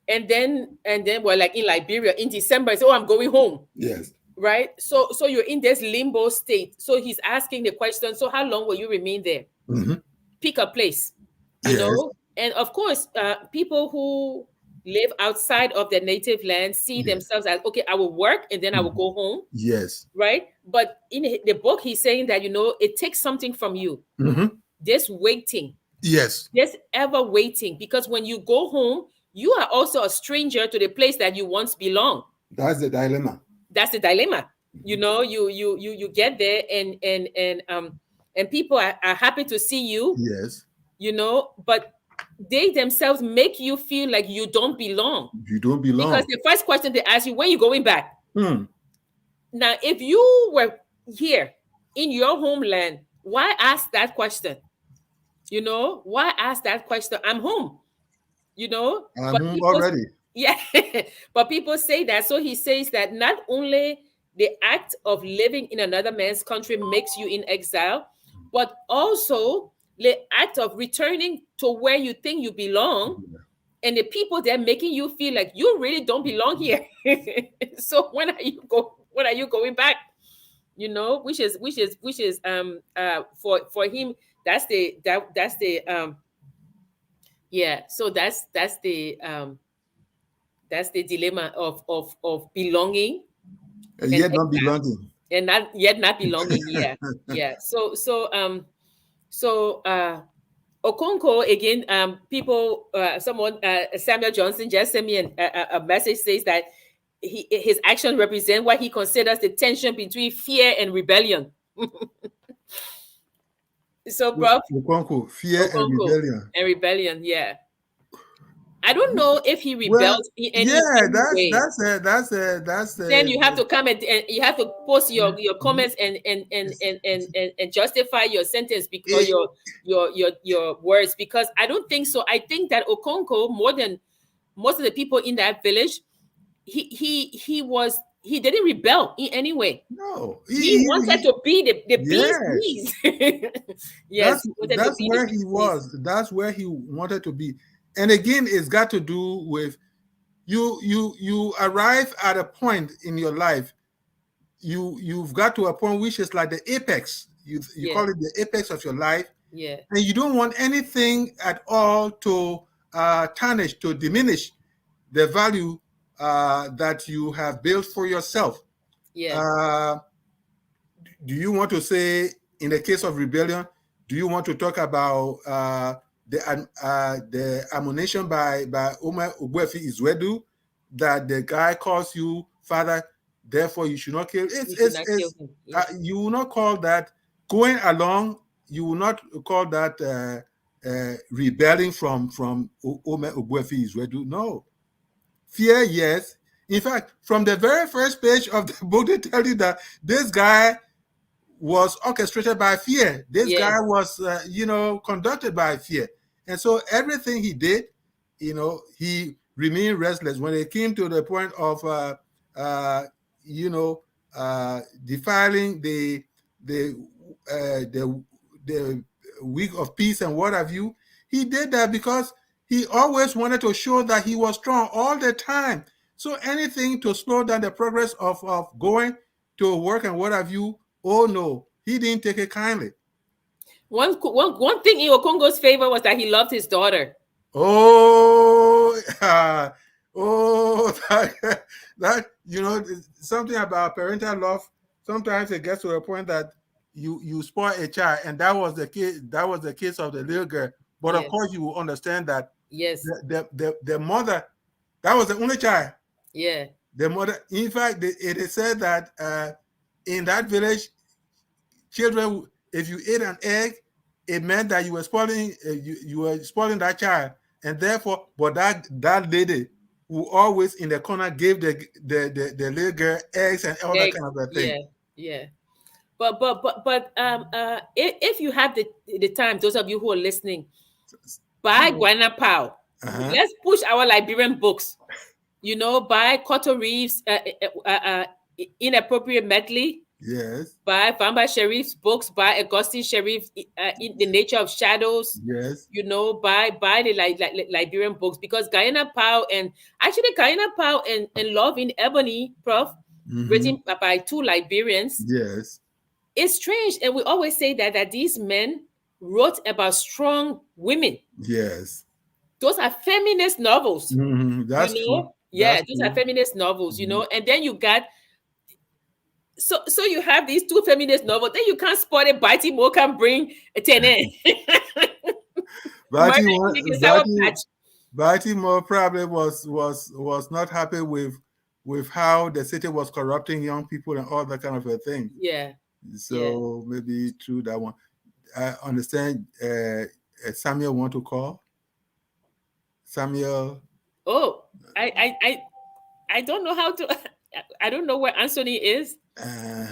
and then we're like in Liberia in December. So, oh, I'm going home,
Yes.
right? So you're in this limbo state. So he's asking the question. So how long will you remain there?
Mhm.
Pick a place, you
Yes.
know. And of course, people who live outside of their native land see
Yes.
themselves as, okay, I will work and then I will
Mhm.
go home,
Yes.
right? But in the book, he's saying that, you know, it takes something from you.
Mhm.
This waiting,
Yes.
this ever waiting, because when you go home, you are also a stranger to the place that you once belonged.
That's the dilemma.
That's the dilemma. You know, you get there, and people are happy to see you,
Yes.
you know, but they themselves make you feel like you don't belong,
You don't
because
belong.
the first question they ask you, when you going back?
Hmm.
Now, if you were here in your homeland, why ask that question? You know, why ask that question? I'm home, you know.
I'm
But
home
people,
already.
yeah, but people say that. So he says that not only the act of living in another man's country makes you in exile, but also the act of returning to where you think you belong, and the people there making you feel like you really don't belong here. So when are you going back? You know, which is for him, that's the yeah. So that's the dilemma of belonging and
Yet not
exile,
belonging.
and not yet not belonging. Yeah, yeah. So Okonko again. People. Someone. Samuel Johnson just sent me a message, says that his action represent what he considers the tension between fear and rebellion. So, Prof.
Okonkwo, fear and
Okonko
rebellion.
and rebellion. Yeah, I don't know if he
Well,
rebelled in
yeah,
any way.
that's
Then you have to come and you have to post your comments and justify your sentence, or
it,
your words, because I don't think so. I think that Okonko, more than most of the people in that village, he didn't rebel in any way.
no.
He wanted to be the bee's
Yes.
knees. Yes, he wanted to
That's
be the
where he
bee's knees.
was. That's where he wanted to be. And again, it's got to do with you arrive at a point in your life. You've got to a point which is like the apex. You
Yeah,
call it the apex of your life,
yeah,
and you don't want anything at all to tarnish, to diminish the value that you have built for yourself.
yeah,
Uh, do you want to say, in the case of rebellion, do you want to talk about the admonition by Umar Ogbuefi Izwedu, that the guy calls you father, therefore you should not kill?
you should not kill him. Yeah,
You will not call that going along. You will not call that rebelling from Umar Ogbuefi Izwedu. No, fear, yes. In fact, from the very first page of the book, they tell you that this guy was orchestrated by fear. This
yeah,
guy was, conducted by fear. And so everything he did, he remained restless. When it came to the point of, you know, defiling the, the week of peace and what have you, he did that because he always wanted to show that he was strong all the time. So anything to slow down the progress of going to work and what have you, oh no, he didn't take it kindly.
one thing in Okongo's favor was that he loved his daughter.
Oh, Oh, that something about parental love. Sometimes it gets to a point that you spoil a child, and that was the case. That was the case of the little girl. But of
Yeah.
course, you will understand that
Yes.
the mother, that was the only child.
Yeah.
The mother, in fact, it is said that in that village, children, if you ate an egg, it meant that you were spoiling you were spoiling that child, and therefore, but that lady who always in the corner gave the little girl eggs and all that
Eggs.
kind of a thing.
Yeah. Yeah. But if you have the time, those of you who are listening, buy Guana Pao.
Uh-huh.
Let's push our Liberian books. Buy Cotto Reeves' Inappropriate Medley.
Yes.
Buy Vamba Sharif's books. Buy Augustine Sharif, In the Nature of Shadows.
Yes.
Buy the Liberian books, because Guyana Pao and Love in Ebony, Prof,
Mm-hmm.
written by two Liberians.
Yes.
It's strange, and we always say that these men wrote about strong women.
Yes.
Those are feminist novels,
Mm-hmm. That's true.
Yeah,
That's
those are
true.
feminist novels,
Mm-hmm.
and then you got so you have these two feminist novels. Then you can't spot it. Baltimore can bring a tenant. Murder in the Sour Patch.
Baltimore probably was not happy with how the city was corrupting young people and all that kind of a thing.
Yeah, yeah.
So maybe through that one. I understand Samuel want to call. Samuel.
Oh, I don't know how to. I don't know where Anthony is.
Uh,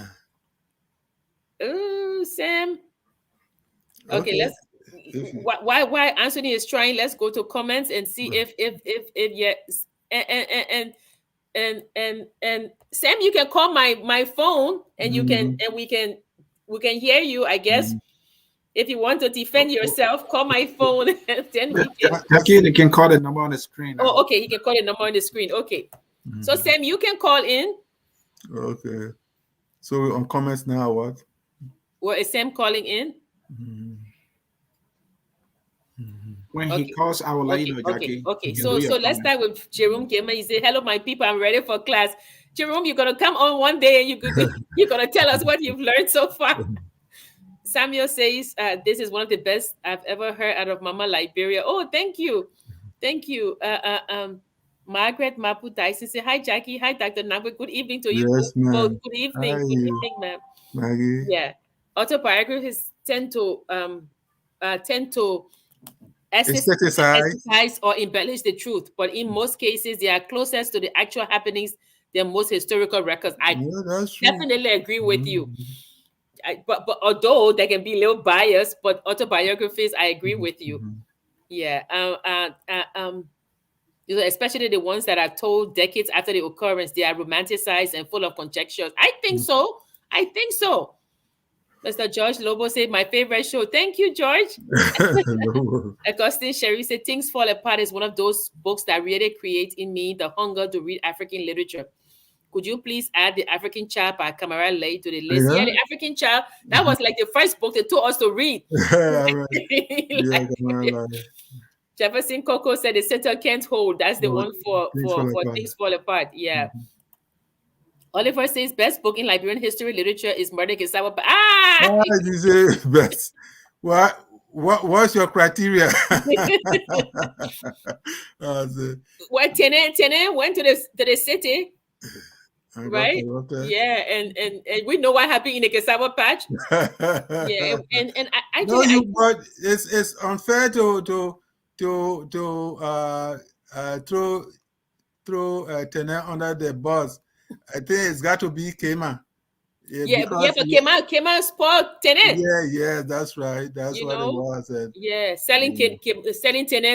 Oh, Sam. Okay,
okay.
let's. Why Anthony is trying? Let's go to comments and see if yes. And Sam, you can call my phone, and you can
Mhm.
and we can hear you. I guess if you want to defend yourself, call my phone, and then we can.
Jackie, they can call the number on the screen.
Oh, okay. He can call the number on the screen. Okay. So
Mhm.
Sam, you can call in.
Okay. So we're on comments now. What?
Well, is Sam calling in?
Mhm. Mhm.
When he
Okay.
calls, I will let you
Okay.
know,
Okay.
Jackie.
Okay.
You can do
So
your
let's
comment.
start with Jerome Gamer. He said, "Hello, my people. I'm ready for class." Jerome, you're gonna come on one day, and you're gonna tell us what you've learned so far. Samuel says, "This is one of the best I've ever heard out of Mama Liberia." Oh, thank you, thank you. Margaret Mapu Dyson say, "Hi, Jackie. Hi, Dr. Nagbe. Good evening to you both.
Yes, ma'am.
Good
How
evening.
are
Good
you,
evening, ma'am."
Maggie?
Yeah, autobiographies tend to
Insecticide.
exercise or embellish the truth, but in most cases, they are closest to the actual happenings than most historical records. I
Yeah, that's true.
definitely agree with you.
Mhm.
But although they can be a little biased, but autobiographies, I agree
Mhm.
with you.
Mhm.
Yeah. Especially the ones that are told decades after the occurrence, they are romanticized and full of conjectures. I think so. I think so. Mr. George Lobo said, "My favorite show." Thank you, George.
No.
Augustine Sherry said, "Things Fall Apart" is one of those books that really create in me the hunger to read African literature. Could you please add The African Child by Kamara Lay to the list? Yeah,
Yeah.
The African Child, that
Mhm.
was like the first book they told us to read.
Right. Yeah,
Like,
come on, like,
Jefferson Coco said, "The center can't hold." That's the
oh,
one for
things
for
fall
for
apart.
Things Fall Apart. Yeah.
Mhm.
Oliver says, "Best book in Liberian history literature is Murder Kisawa." Ah!
You say best. What's your criteria? The
Well, Tene went to the city,
I got
right?
corrupted.
Yeah, and we know what happened in the cassava patch. Yeah, and
No,
actually, I
but it's unfair to throw Tene under the bus. I think it's got to be Kema. Yeah, because
but came out sport Tene.
that's right. That's
You
what it
know,
was. And,
yeah, selling Tene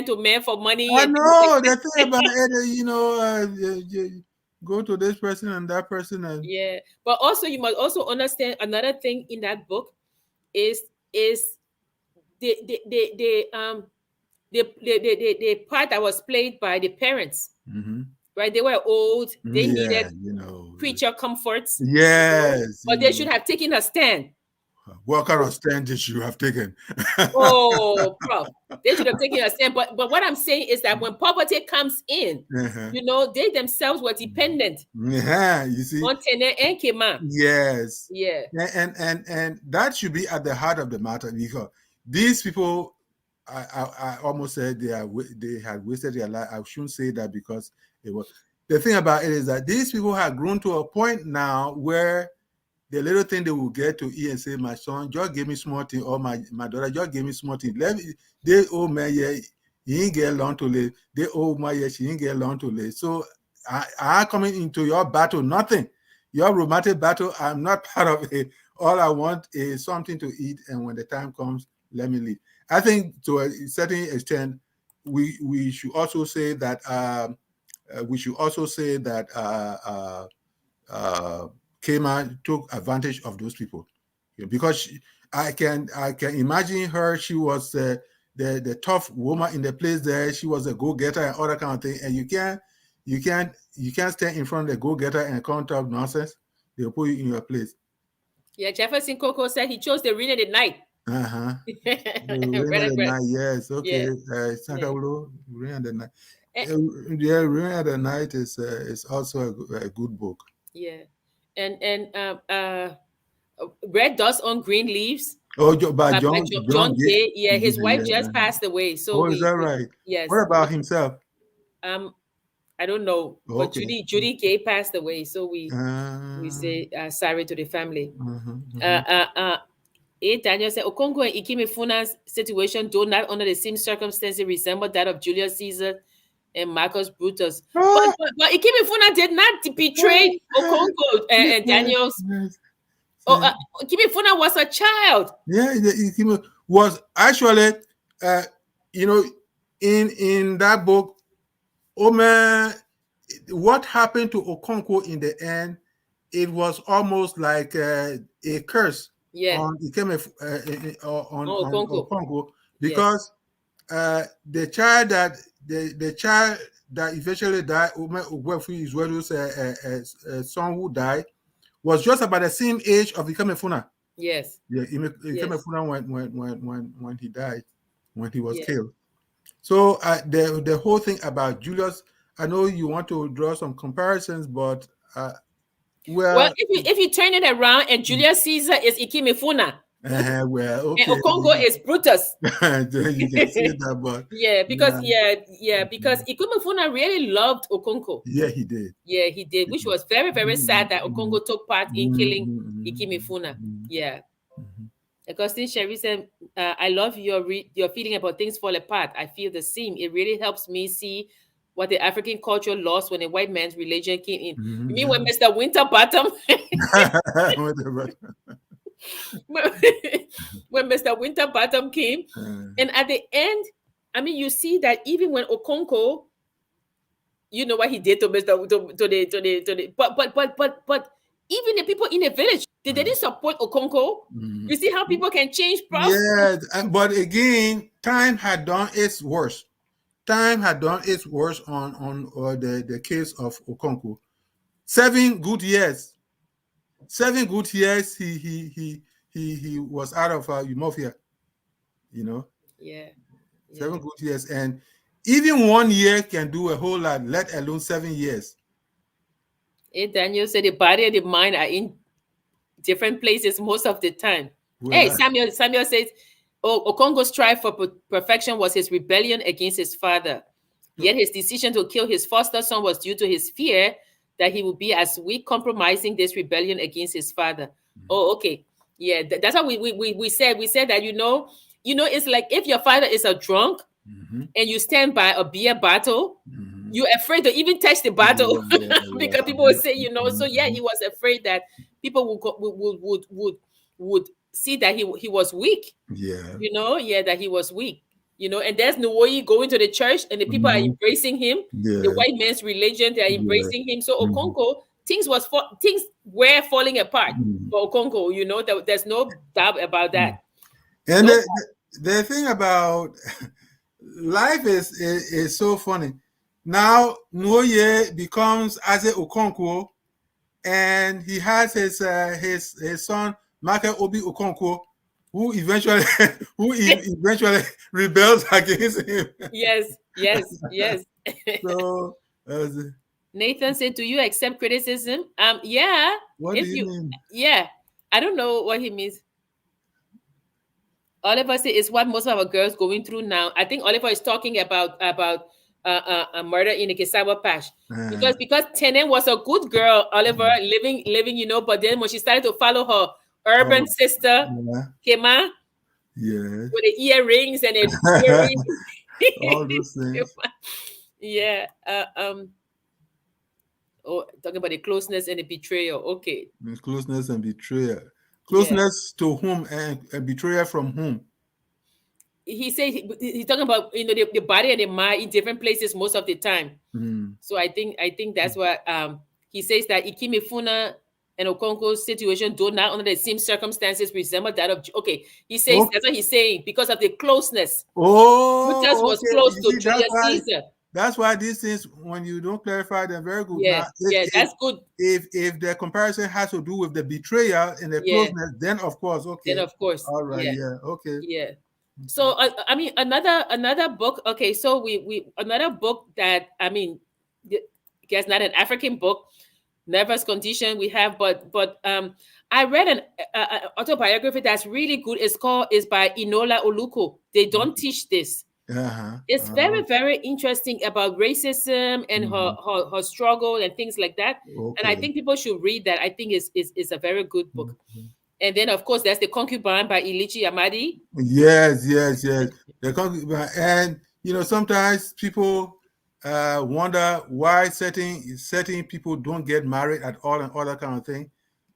to men for money
I
and
know the thing about it, you go to this person and that person, and
yeah. But also, you must also understand another thing in that book is is the the part that was played by the parents,
Mhm.
right? They were old. They
Yeah,
needed
you know,
creature comforts,
yes,
but they should have taken a stand.
What kind of stand did you have taken?
Oh, prof, they should have taken a stand. But what I'm saying is that when poverty comes in, they themselves were dependent
Yeah, you see.
on Tene and Kema.
Yes.
Yeah.
And that should be at the heart of the matter, because these people, I almost said they had wasted their life. I shouldn't say that, because it was, the thing about it is that these people have grown to a point now where the little thing they will get to eat and say, my son, just give me small thing, or my daughter, just give me small thing. They owe me, yeah, he ain't get long to live. They owe my, yeah, she ain't get long to live. So I coming into your battle, nothing. Your romantic battle, I'm not part of it. All I want is something to eat, and when the time comes, let me leave. I think to a certain extent, we should also say that Kema took advantage of those people, because I can imagine her. She was the tough woman in the place there. She was a go-getter and all that kind of thing. And you can't stand in front of the go-getter and can't talk nonsense. They'll put you in your place.
Yeah, Jefferson Coco said he chose the rain of the night.
The rain of the night, yes. Okay. Sankaulo, Rain of the Night. Yeah, Rain of the Night is also a good book.
Yeah. And Red Dust on Green Leaves.
Oh, by
John Gay. Yeah, his wife
yeah.
just passed away. So
is that right?
Yes.
What about himself?
I don't know. But
Okay.
Judy Gay passed away. So we say sorry to the family. Daniel said Okongo and Ikime Funa's situation, though not under the same circumstances, resemble that of Julius Caesar and Marcus Brutus. But Ikime Funa did not betray Okongo and Daniel's. Ikime Funa was a child.
Yeah, Ikime was actually, in that book, what happened to Okonkwo in the end, it was almost like a curse on Okonkwo, because the child that eventually died, a son who died, was just about the same age of Ikemefuna.
Yes.
Yeah, Ikemefuna when he died, when he was killed. So the whole thing about Julius, I know you want to draw some comparisons, but
well, if you turn it around, and Julius Caesar is Ikemefuna.
Well, okay.
And Okongo is Brutus.
You can say that, but
because Ikemefuna really loved Okonko.
Yeah, he did.
Yeah, he did, which was very, very sad that Okongo took part in killing Ikemefuna. Yeah. Augustine Sherry said, I love your feeling about things fall apart. I feel the same. It really helps me see what the African culture lost when a white man's religion came in. You mean when Mr. Winterbottom? When Mr. Winterbottom came, and at the end, I mean, you see that even when Okonko, you know what he did to Mr. But even the people in the village, they didn't support Okonko. You see how people can change, Prof?
Yes, but again, time had done its worst. Time had done its worst on the case of Okonko. 7 good years. 7 good years. He was out of Umofia.
Yeah.
7 good years, and even 1 year can do a whole lot, let alone 7 years.
Daniel said the body and the mind are in different places most of the time. Well, Samuel says, Okongo's strive for perfection was his rebellion against his father. Yet his decision to kill his foster son was due to his fear that he would be as weak, compromising this rebellion against his father. Oh, okay. Yeah, that's how we said. We said that, it's like if your father is a drunk and you stand by a beer bottle, you're afraid to even touch the bottle because people would say, so he was afraid that people would see that he was weak.
Yeah.
That he was weak. And there's Nwoi going to the church and the people are embracing him. The white man's religion, they are embracing him. So Okonko, things were falling apart for Okonko, there's no doubt about that.
And the thing about life is so funny. Now Nwoye becomes Aze Okonkwo, and he has his son Michael Obi Okonkwo, who eventually rebels against him.
Yes.
So
Nathan said, "Do you accept criticism?" Yeah.
what do
If
you
you,
mean?
yeah, I don't know what he means. Oliver said it's what most of our girls going through now. I think Oliver is talking about a murder in the Kesawa Patch. Because Tenen was a good girl, Oliver, living, but then when she started to follow her urban sister,
yeah,
Kema,
yes,
with the earrings and the earrings.
all those things.
Yeah. Oh, talking about the closeness and the betrayal. Okay.
Closeness and betrayal.
Yeah.
Closeness to whom and betrayal from whom?
He said he's talking about the body and the mind in different places most of the time. So I think that's what he says, that Ikimifuna and Okonkwo's situation do not under the same circumstances resemble that of he says that's what he's saying, because of the closeness. Brutus was
Okay.
close
You
to
see,
Julius Caesar.
that's why these things, when you don't clarify them, very good.
Yeah,
Now,
that's good.
if the comparison has to do with the betrayal and the
Yeah.
closeness, then of course, okay.
Then of course.
All right.
Yeah.
Yeah. Okay.
Yeah. So I mean another book. Okay, so we another book that guess not an African book, Nervous Condition we have, but I read an autobiography that's really good. It's by Inola Oluko. They don't teach this. It's very, very interesting about racism and her struggle and things like that.
Okay.
And I think people should read that. I think is a very good book. And then, of course, there's the Concubine by Ilichi Ahmadi.
Yes. The Concubine, and sometimes people wonder why certain people don't get married at all and all that kind of thing.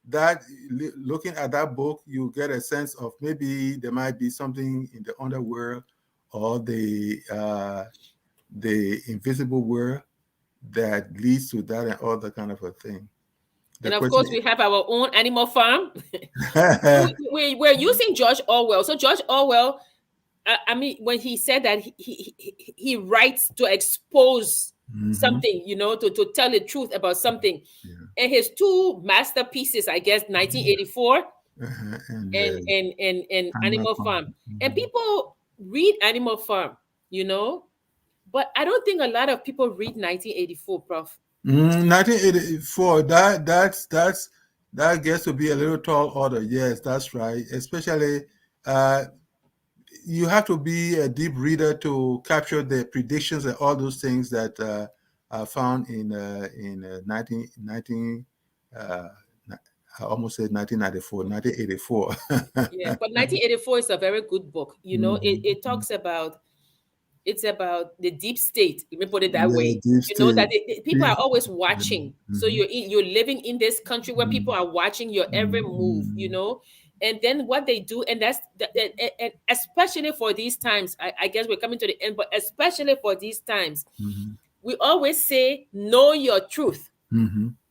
That looking at that book, you get a sense of maybe there might be something in the underworld or the invisible world that leads to that and all that kind of a thing.
And of course, we have our own Animal Farm. We're using George Orwell. So George Orwell, when he said that he writes to expose something, to tell the truth about something. Yeah. And his two masterpieces, I guess, 1984 and Animal Farm. And people read Animal Farm, but I don't think a lot of people read 1984, Prof.
1984, that gets to be a little tall order. Yes, that's right. Especially, you have to be a deep reader to capture the predictions and all those things that are found in 19. I almost said 1994, 1984.
Yeah, but 1984 is a very good book. It talks about. It's about the deep state. Let me put it that way. That people are always watching. So you're living in this country where people are watching your every move. And then what they do, and that's and especially for these times. I guess we're coming to the end, but especially for these times, we always say, "Know your truth."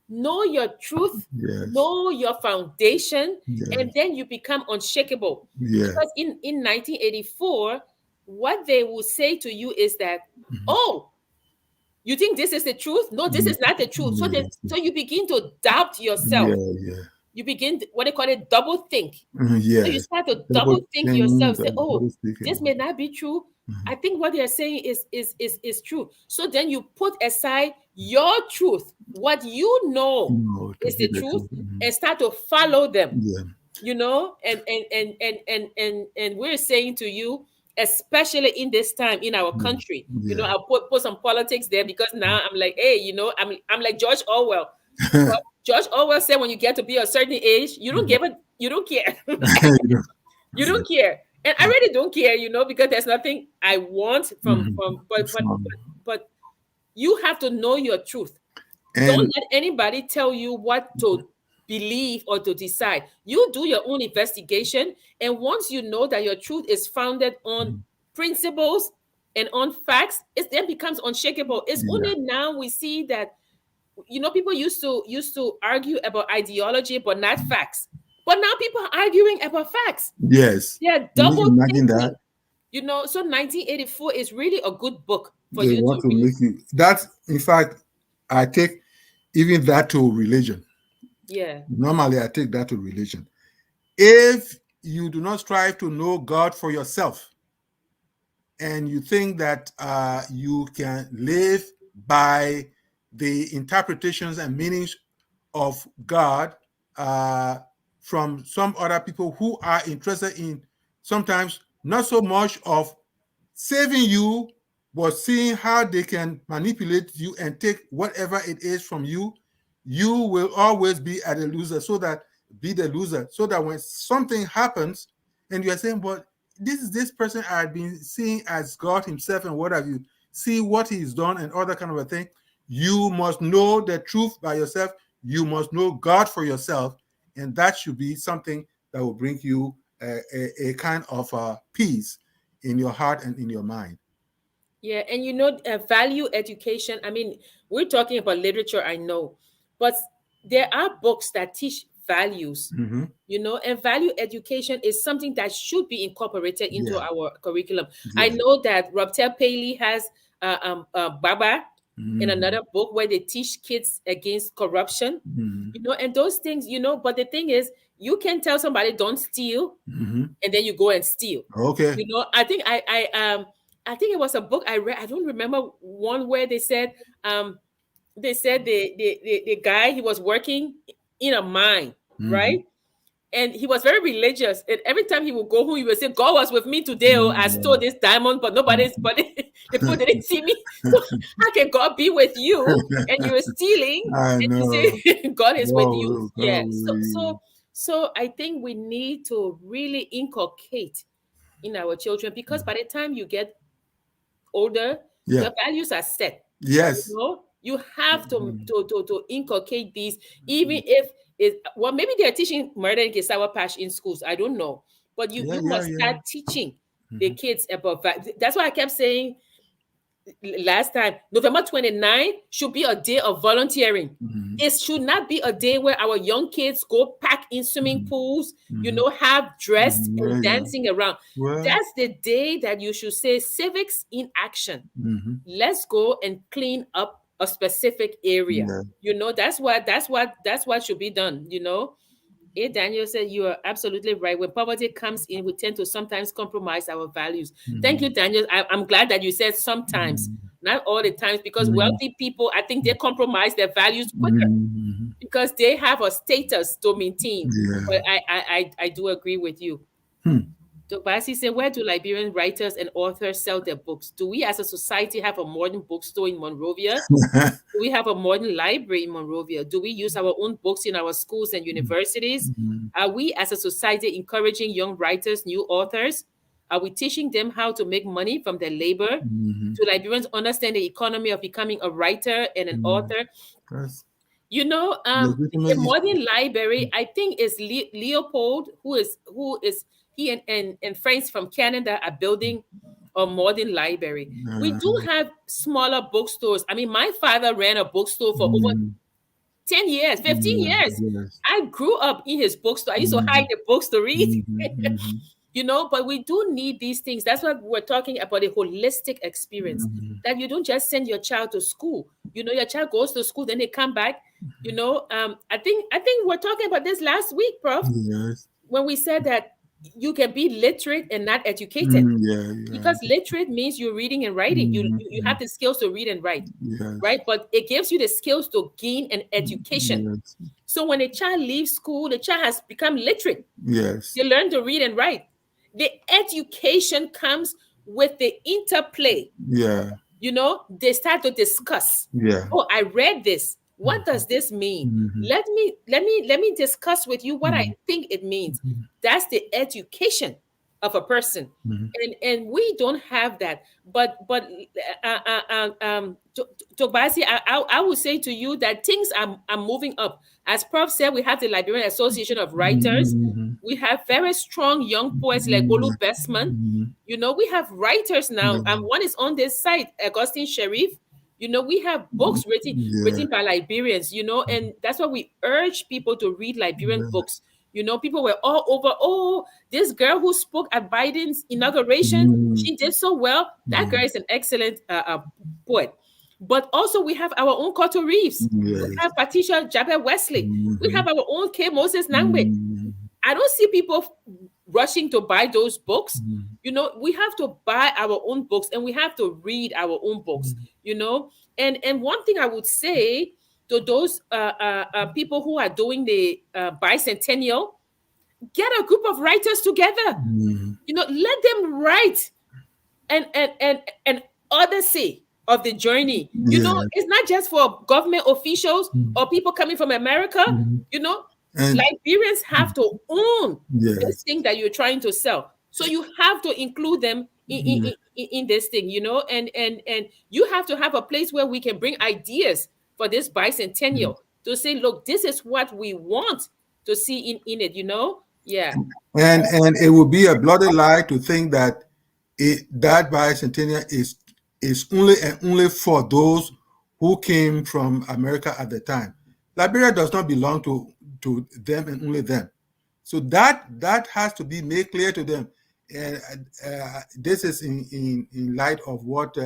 Know your truth. Yes. Know your foundation, and then you become unshakable. Because in 1984. What they will say to you is that, oh, you think this is the truth? No, this is not the truth. So you begin to doubt yourself. You begin to, what they call it, double think. So you start to double think yourself. Say, oh, this may not be true. I think what they're saying is true. So then you put aside your truth, what you know is the truth, and start to follow them. And we're saying to you, especially in this time in our country, I'll put some politics there, because now I'm like, hey, I'm like George Orwell. George Orwell said, when you get to be a certain age, you don't care. You don't care. And I really don't care, because there's nothing I want but you have to know your truth. Don't let anybody tell you what to believe or to decide. You do your own investigation, and once you know that your truth is founded on principles and on facts, it then becomes unshakable. It's only now we see that people used to argue about ideology but not facts, but now people are arguing about facts.
Yes,
yeah, double thinking. That so 1984 is really a good book for you to read.
That's, in fact, I take even that to religion.
Yeah.
Normally, I take that to religion. If you do not strive to know God for yourself, and you think that you can live by the interpretations and meanings of God from some other people who are interested in sometimes not so much of saving you, but seeing how they can manipulate you and take whatever it is from you, you will always be at a loser. Be the loser, so that when something happens and you are saying, but this is this person I've been seeing as God himself and what have you, see what he's done and all that kind of a thing. You must know the truth by yourself. You must know God for yourself. And that should be something that will bring you a kind of peace in your heart and in your mind.
Yeah, and value education. I mean, we're talking about literature, I know, but there are books that teach values,
Mm-hmm.
and value education is something that should be incorporated into
Yeah.
our curriculum. I
Yeah.
know that Robtel Paley has Baba in
Mm-hmm.
another book where they teach kids against corruption,
Mm-hmm.
and those things, but the thing is, you can tell somebody don't steal,
Mm-hmm.
and then you go and steal.
Okay.
I think it was a book I read. I don't remember one where they said the guy, he was working in a mine,
Mm-hmm.
right? And he was very religious. And every time he would go home, he would say, God was with me today. Oh, I stole
Mm-hmm.
this diamond, but the people didn't see me. So how can God be with you and you're stealing
I
and you
know.
say God is with you?
Oh,
Yeah.
God.
So I think we need to really inculcate in our children, because by the time you get older,
Yeah.
the values are set.
Yes.
You have to inculcate these, even if maybe they're teaching murder and sour patch in schools. I don't know, but
Yeah.
you
Yeah.
must
Yeah.
start teaching the
Mm-hmm.
kids about that's why I kept saying last time, November 29th should be a day of volunteering.
Mm-hmm.
It should not be a day where our young kids go pack in swimming pools,
Mm-hmm.
have dressed
Yeah.
and
Yeah.
dancing around.
Well.
That's the day that you should say civics in action.
Mm-hmm.
Let's go and clean up a specific area.
Yeah.
That's what should be done. Daniel said you are absolutely right. When poverty comes in, we tend to sometimes compromise our values. Thank
Mm-hmm.
you, Daniel. I'm glad that you said sometimes, not all the times, because
Mm-hmm.
wealthy people, I think they compromise their values quicker
Mm-hmm.
because they have a status to maintain.
Yeah.
But I do agree with you.
Hmm.
Tobasi said, where do Liberian writers and authors sell their books? Do we as a society have a modern bookstore in Monrovia? Do we have a modern library in Monrovia? Do we use our own books in our schools and universities?
Mm-hmm.
Are we as a society encouraging young writers, new authors? Are we teaching them how to make money from their labor?
Mm-hmm.
Do Liberians understand the economy of becoming a writer and an
Mm-hmm.
author?
That's
A
legitimate issue.
modern library, I think, is Leopold, who is he and friends from Canada are building a modern library. We do have smaller bookstores. I mean, my father ran a bookstore for over
Mm-hmm.
10 years, 15
Yeah.
years.
Yes.
I grew up in his bookstore. I used to
Mm-hmm.
hide the books to read.
Mm-hmm. Mm-hmm.
But we do need these things. That's what we're talking about, a holistic experience.
Mm-hmm.
That you don't just send your child to school. Your child goes to school, then they come back. I think we're talking about this last week, Prof,
Yes.
when we said that you can be literate and not educated.
Mm, yeah.
Because
Yeah.
literate means you're reading and writing. You
Mm-hmm.
have the skills to read and write,
Yes.
right? But it gives you the skills to gain an education.
Yes.
So when a child leaves school, the child has become literate.
Yes.
They learn to read and write. The education comes with the interplay.
Yeah.
They start to discuss.
Yeah.
Oh, I read this. What does this mean?
Mm-hmm.
Let me discuss with you what I think it means.
Mm-hmm.
That's the education of a person,
Mm-hmm.
and we don't have that. But Tobasi, I would say to you that things are moving up. As Prof said, we have the Liberian Association of Writers.
Mm-hmm.
We have very strong young poets like Olu Bestman.
Mm-hmm.
We have writers now,
Yeah.
and one is on this site, Augustine Sharif. We have books
Yeah.
written by Liberians, and that's why we urge people to read Liberian
Yeah.
books. People were all over, oh, this girl who spoke at Biden's inauguration,
Mm-hmm.
she did so well. That girl is an excellent poet. But also we have our own Cotto Reeves. We
Yes.
have Patricia Jabber Wesley. We
Mm-hmm.
have our own K. Moses Nagbe.
Mm-hmm.
I don't see people rushing to buy those books.
Mm.
We have to buy our own books and we have to read our own books.
Mm.
And one thing I would say to those people who are doing the bicentennial, get a group of writers together.
Mm.
Let them write and odyssey of the journey.
Yeah.
It's not just for government officials
Mm.
or people coming from America.
Mm.
You know,
And
Liberians have to own this
yes.
thing that you're trying to sell. So you have to include them
Yeah.
in this thing, and you have to have a place where we can bring ideas for this bicentennial to say, look, this is what we want to see in it. Yeah.
And it would be a bloody lie to think that that bicentennial is only and only for those who came from America at the time. Liberia does not belong to them and only them. So that has to be made clear to them. And this is in light of what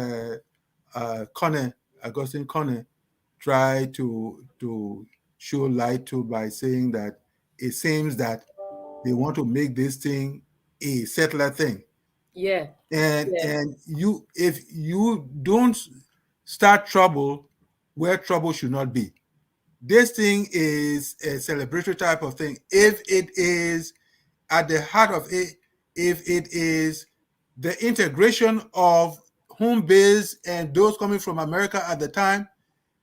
Augustine Conner tried to show light to by saying that it seems that they want to make this thing a settler thing.
Yeah.
And
Yeah.
if you don't start trouble where trouble should not be, this thing is a celebratory type of thing. If it is at the heart of it, if it is the integration of home base and those coming from America at the time,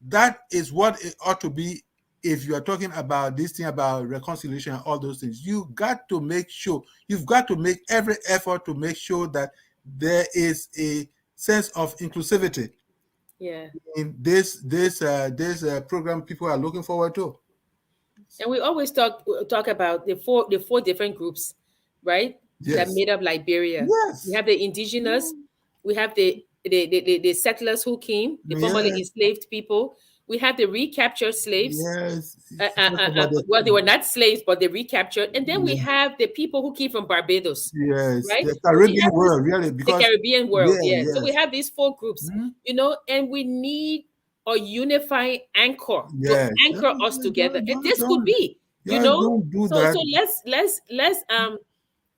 that is what it ought to be. If you are talking about this thing about reconciliation and all those things, you got to make sure, you've got to make every effort to make sure that there is a sense of inclusivity
Yeah.
in this program people are looking forward to.
And we always talk about the four different groups, right? That
Yes.
made up Liberia. We
Yes.
have the indigenous, we have the settlers who came, the formerly
Yes.
enslaved people. We have the recaptured slaves.
Yes. Talk about
Well, they were not slaves, but they recaptured. And then we
yeah.
have the people who came from Barbados,
Yes.
right?
The
So we
Caribbean
have
world, really,
the
because
Caribbean world,
yeah,
yeah. So we
yes.
have these four groups,
Mhm.
and we need a unifying anchor to
Yes.
anchor us together. And
Don't,
this could be,
don't do
so
that.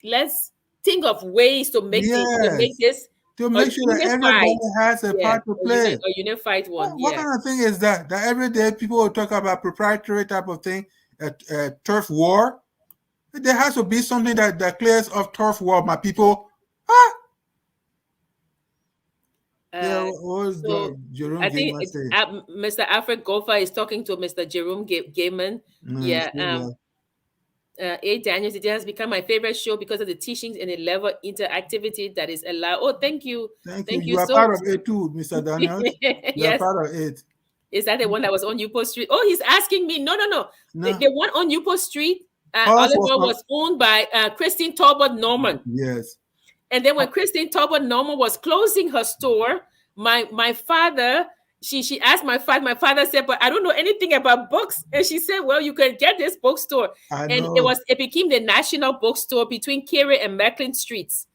let's think of ways to make
Yes.
this
To
a
make sure that
unified,
everybody has a
yeah,
part to play.
a unified one,
What
yeah.
kind of thing is that? That every day people will talk about proprietary type of thing, turf war. There has to be something that clears off turf war, my people. Ah, yeah,
Uh,
what was
so
Jerome
I think
Gamer say?
Mr. Alfred Gofa is talking to Mr. Jerome Gaiman. Yeah. A. Daniels, it has become my favorite show because of the teachings and the level of interactivity that is allowed. Oh, thank you.
Thank you.
Thank
You
you
are
so
part of it too, Mr. Daniels. You are
Yes.
part of it.
Is that the one that was on Newport Street? Oh, he's asking me. No.
No,
The one on Newport Street,
us was
Oliver,
not.
was owned by Christine Talbot Norman.
Yes.
And then when Christine Talbot Norman was closing her store, my father, she asked my father. My father said, "But I don't know anything about books." And she said, "Well, you can get this bookstore."
I
And
know.
it became the National Bookstore between Carey and Macklin Streets.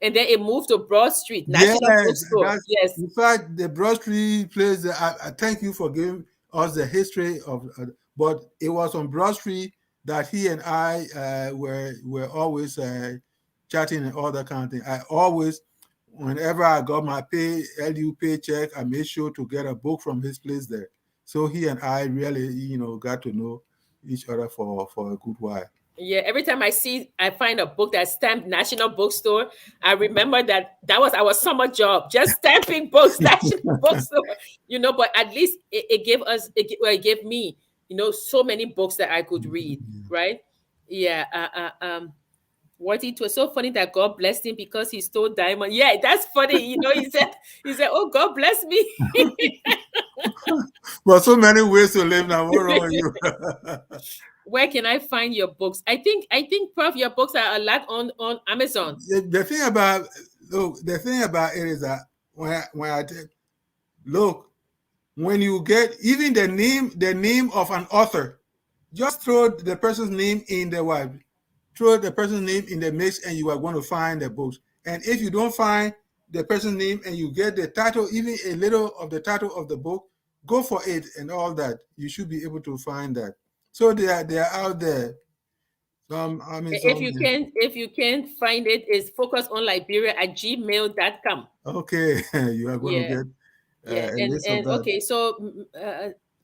And then it moved to Broad Street,
Yes,
National Bookstore.
that's
Yes.
in fact the Broad Street place. I thank you for giving us the history of. But it was on Broad Street that he and I were always chatting and all that kind of thing. I always, whenever I got my LU paycheck, I made sure to get a book from his place there. So he and I really, got to know each other for a good while.
Yeah, every time I find a book that's stamped National Bookstore, I remember that was our summer job, just stamping books, National Bookstore. But at least it gave me, so many books that I could read, right? Yeah. What it was so funny that God blessed him because he stole diamond. Yeah, that's funny. He said, "Oh, God bless me."
But so many ways to live now. What wrong with you?
Where can I find your books? I think, Prof, your books are a lot on Amazon.
The thing about it is that when you get even the name of an author, just throw the person's name in the web, throw the person's name in the mix, and you are going to find the books. And if you don't find the person's name and you get the title, even a little of the title of the book, go for it and all that. You should be able to find that. So they are out there. I mean,
If
some.
you can, if you can't find it, it's focus on Liberia at gmail.com.
Okay, you are going to
Yeah.
get
Yeah,
a list of
and
that.
okay, so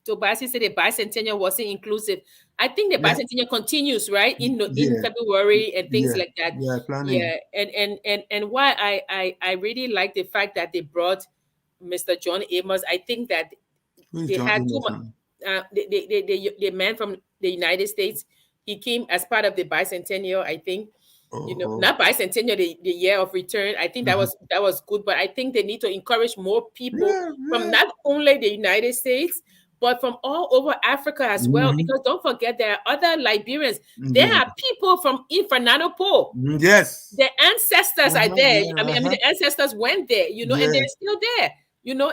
Tobasi said the bicentennial wasn't inclusive. I think the
Yeah,
bicentennial continues, right, in
yeah,
February and things
yeah,
like that.
yeah. Planning.
Yeah, and why I really like the fact that they brought Mr. John Amos. I think that
Who is
they
John
had too much.
Emerson?
The man from the United States, he came as part of the bicentennial. I think,
Oh,
not bicentennial, the year of return. I think
uh-huh.
that was good, but I think they need to encourage more people
Yeah,
from
yeah.
not only the United States but from all over Africa as well.
Hmm.
Because don't forget, there are other Liberians. There
Yeah.
are people from Fernando Po.
Yes.
The ancestors are
Uh-huh,
there.
yeah,
I mean,
uh-huh.
the ancestors went there, and they're
Yes.
still there,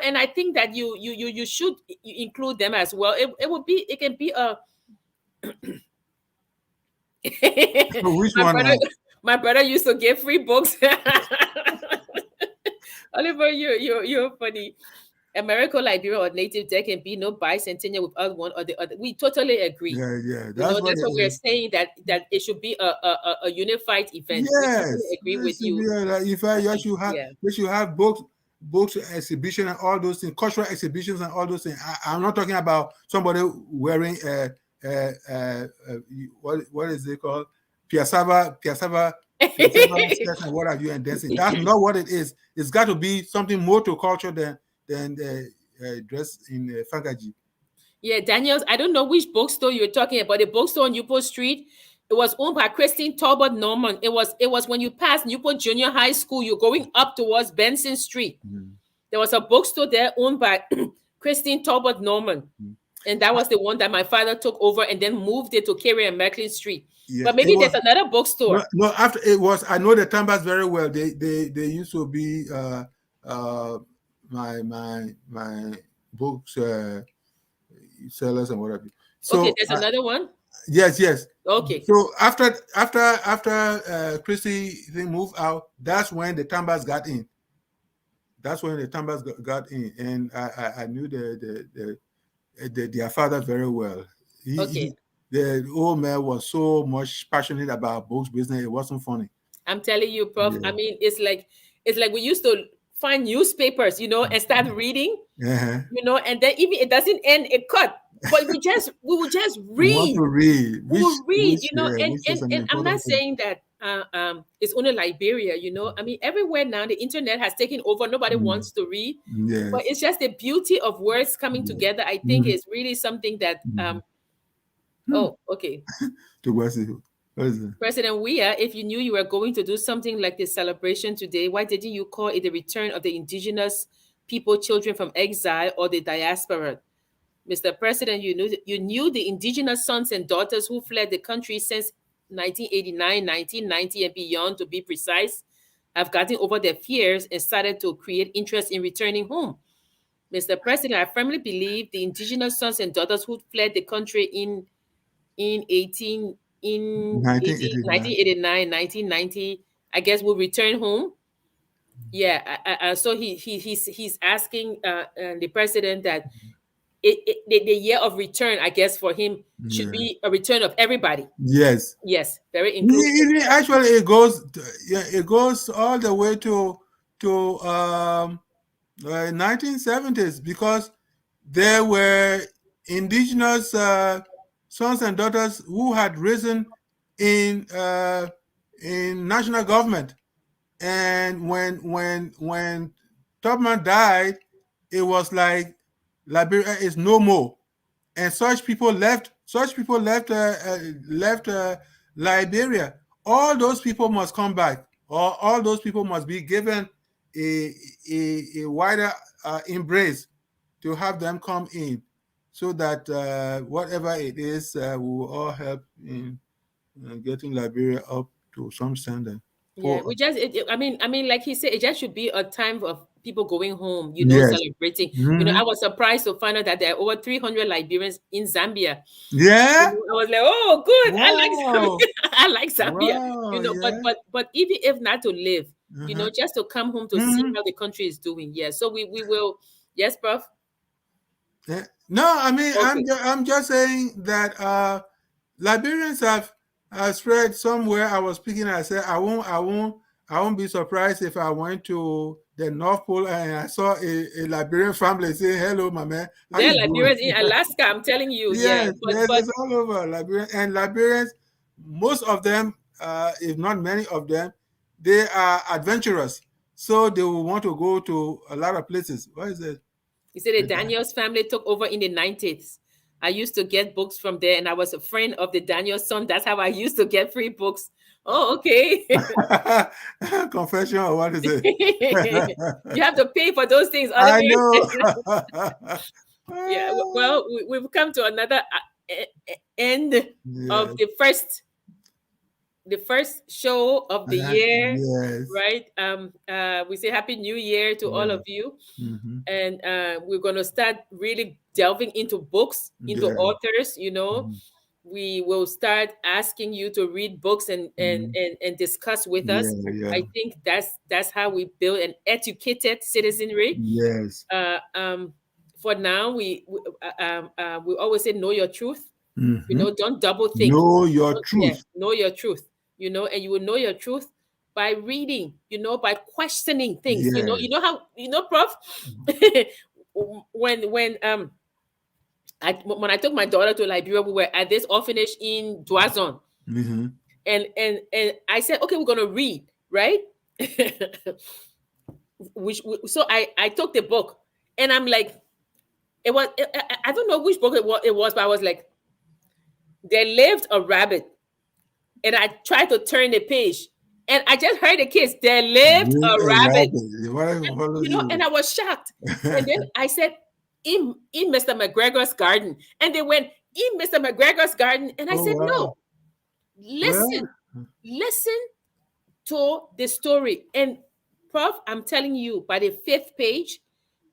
and I think that you should include them as well. It can be a
Which
my
one
brother
now?
my brother used to give free books. Oliver, you're funny. American Liberia or native, there can be no bicentennial without one or the other. We totally agree.
Yeah, yeah. That's what
That's
it
what we're
is.
saying, that it should be a unified event. We totally
Yes.
agree
It
with
should be
you.
like, in fact,
Yeah.
you should have books exhibition and all those things, cultural exhibitions and all those things. I'm not talking about somebody wearing what is it called? Piassava skirts and what have you and dancing. That's not what it is. It's got to be something more to culture than dress in Fangaji.
Yeah, Daniels, I don't know which bookstore you're talking about. The bookstore on Newport Street, it was owned by Christine Talbot Norman. It was when you pass Newport Junior High School, you're going up towards Benson Street.
Mhm.
There was a bookstore there owned by Christine Talbot Norman.
Mhm.
And that was the one that my father took over and then moved it to Carey and Macklin Street.
Yes,
But
it
maybe there's
was.
another
No,
bookstore.
no, after it was, I know the Tambas very well. They used to be my books sellers and whatever.
Okay,
So
there's another one.
yes, yes.
Okay.
So after Christy thing moved out, that's when the Tambas got in. That's when the Tambas got in, and I knew their father very well.
Okay.
The old man was so much passionate about books business. It wasn't funny.
I'm telling you, Prof. I
Yeah.
mean, it's like we used to find newspapers, and start reading,
Uh-huh.
and then even it doesn't end, it cut. But we would just
We want
read.
to read,
We will read, and
which is
and
an
and I'm not
important thing.
saying that it's only Liberia, I mean, everywhere now the internet has taken over. Nobody
Mm.
wants to read, but
Yes.
it's just the beauty of words coming
Yeah.
together. I think
Mhm.
is really something that
Mhm.
oh, okay.
To what is it? What is it?
President Weah, if you knew you were going to do something like this celebration today, why didn't you call it the return of the indigenous people, children from exile, or the diaspora? Mr. President, you knew the indigenous sons and daughters who fled the country since 1989, 1990, and beyond, to be precise, have gotten over their fears and started to create interest in returning home. Mr. President, I firmly believe the indigenous sons and daughters who fled the country in 18 in 18
1989.
1989, 1990, I guess, will return home. Yeah, so he's asking the president that the year of return, I guess, for him should
Yeah.
be a return of everybody.
Yes.
Yes, very inclusive.
Actually, it goes all the way to 1970s, because there were indigenous sons and daughters who had risen in national government, and when Tubman died, it was like Liberia is no more, and such people left. Such people left Liberia. All those people must come back, or all those people must be given a wider embrace to have them come in, so that whatever it is, we will all help in getting Liberia up to some standard.
Yeah,
For
we just I mean, like he said, it just should be a time of people going home,
yes,
celebrating. I
mhm.
was surprised to find out that there are over 300 Liberians in Zambia.
Yeah,
I was like, oh, good. I like
wow,
Zambia. I like Zambia.
wow,
But
yeah,
even if not to live,
uh-huh.
just to come home to see
Mhm.
how the country is doing. Yeah. So we will. Yes, Prof.
Yeah. No, I mean,
Okay.
I'm just saying that Liberians have I read somewhere I was speaking. I said I won't be surprised if I went to the North Pole and I saw a Liberian family saying, "Hello, my man, how
There
you
are
doing?"
Liberians in Alaska, I'm telling you, yeah.
Yes, yes,
But
it's all over Liberian and Liberians. Most of them, if not many of them, they are adventurous, so they will want to go to a lot of places. What is it?
you said the Daniels family took over in the 90s. I used to get books from there, and I was a friend of the Daniels son. That's how I used to get free books. Oh, okay.
Confession or what is it?
You have to pay for those things,
I
Oliver.
know.
Yeah. Well, we've come to another end of
Yes.
the first show of the year,
Yes.
right? We say Happy New Year to all
Yeah.
of you,
Mm-hmm.
and we're going to start really delving into books, into
Yeah.
authors.
Mm-hmm.
We will start asking you to read books
Mm-hmm.
and discuss with
Yeah.
us.
Yeah.
I think that's how we build an educated citizenry.
Yes.
uh, for now, we always say know your truth.
Mm-hmm.
Don't double think.
Know your
Yeah,
truth.
know your truth. And you will know your truth by reading. By questioning things.
Yes.
You know how Prof. when when I took my daughter to Liberia, we were at this orphanage in Dwazon,
Mm-hmm.
and I said, okay, we're gonna read, right? So I took the book, and I'm like, I don't know which book it was, but I was like, there lived a rabbit, and I tried to turn the page, and I just heard the kids, there lived a rabbit,
What is
and I was shocked. And then
it?
I said, in Mr. McGregor's garden, and they went, in Mr. McGregor's garden, and I
Oh
said,
wow.
no,
Well.
listen to the story. And Prof, I'm telling you, by the fifth page,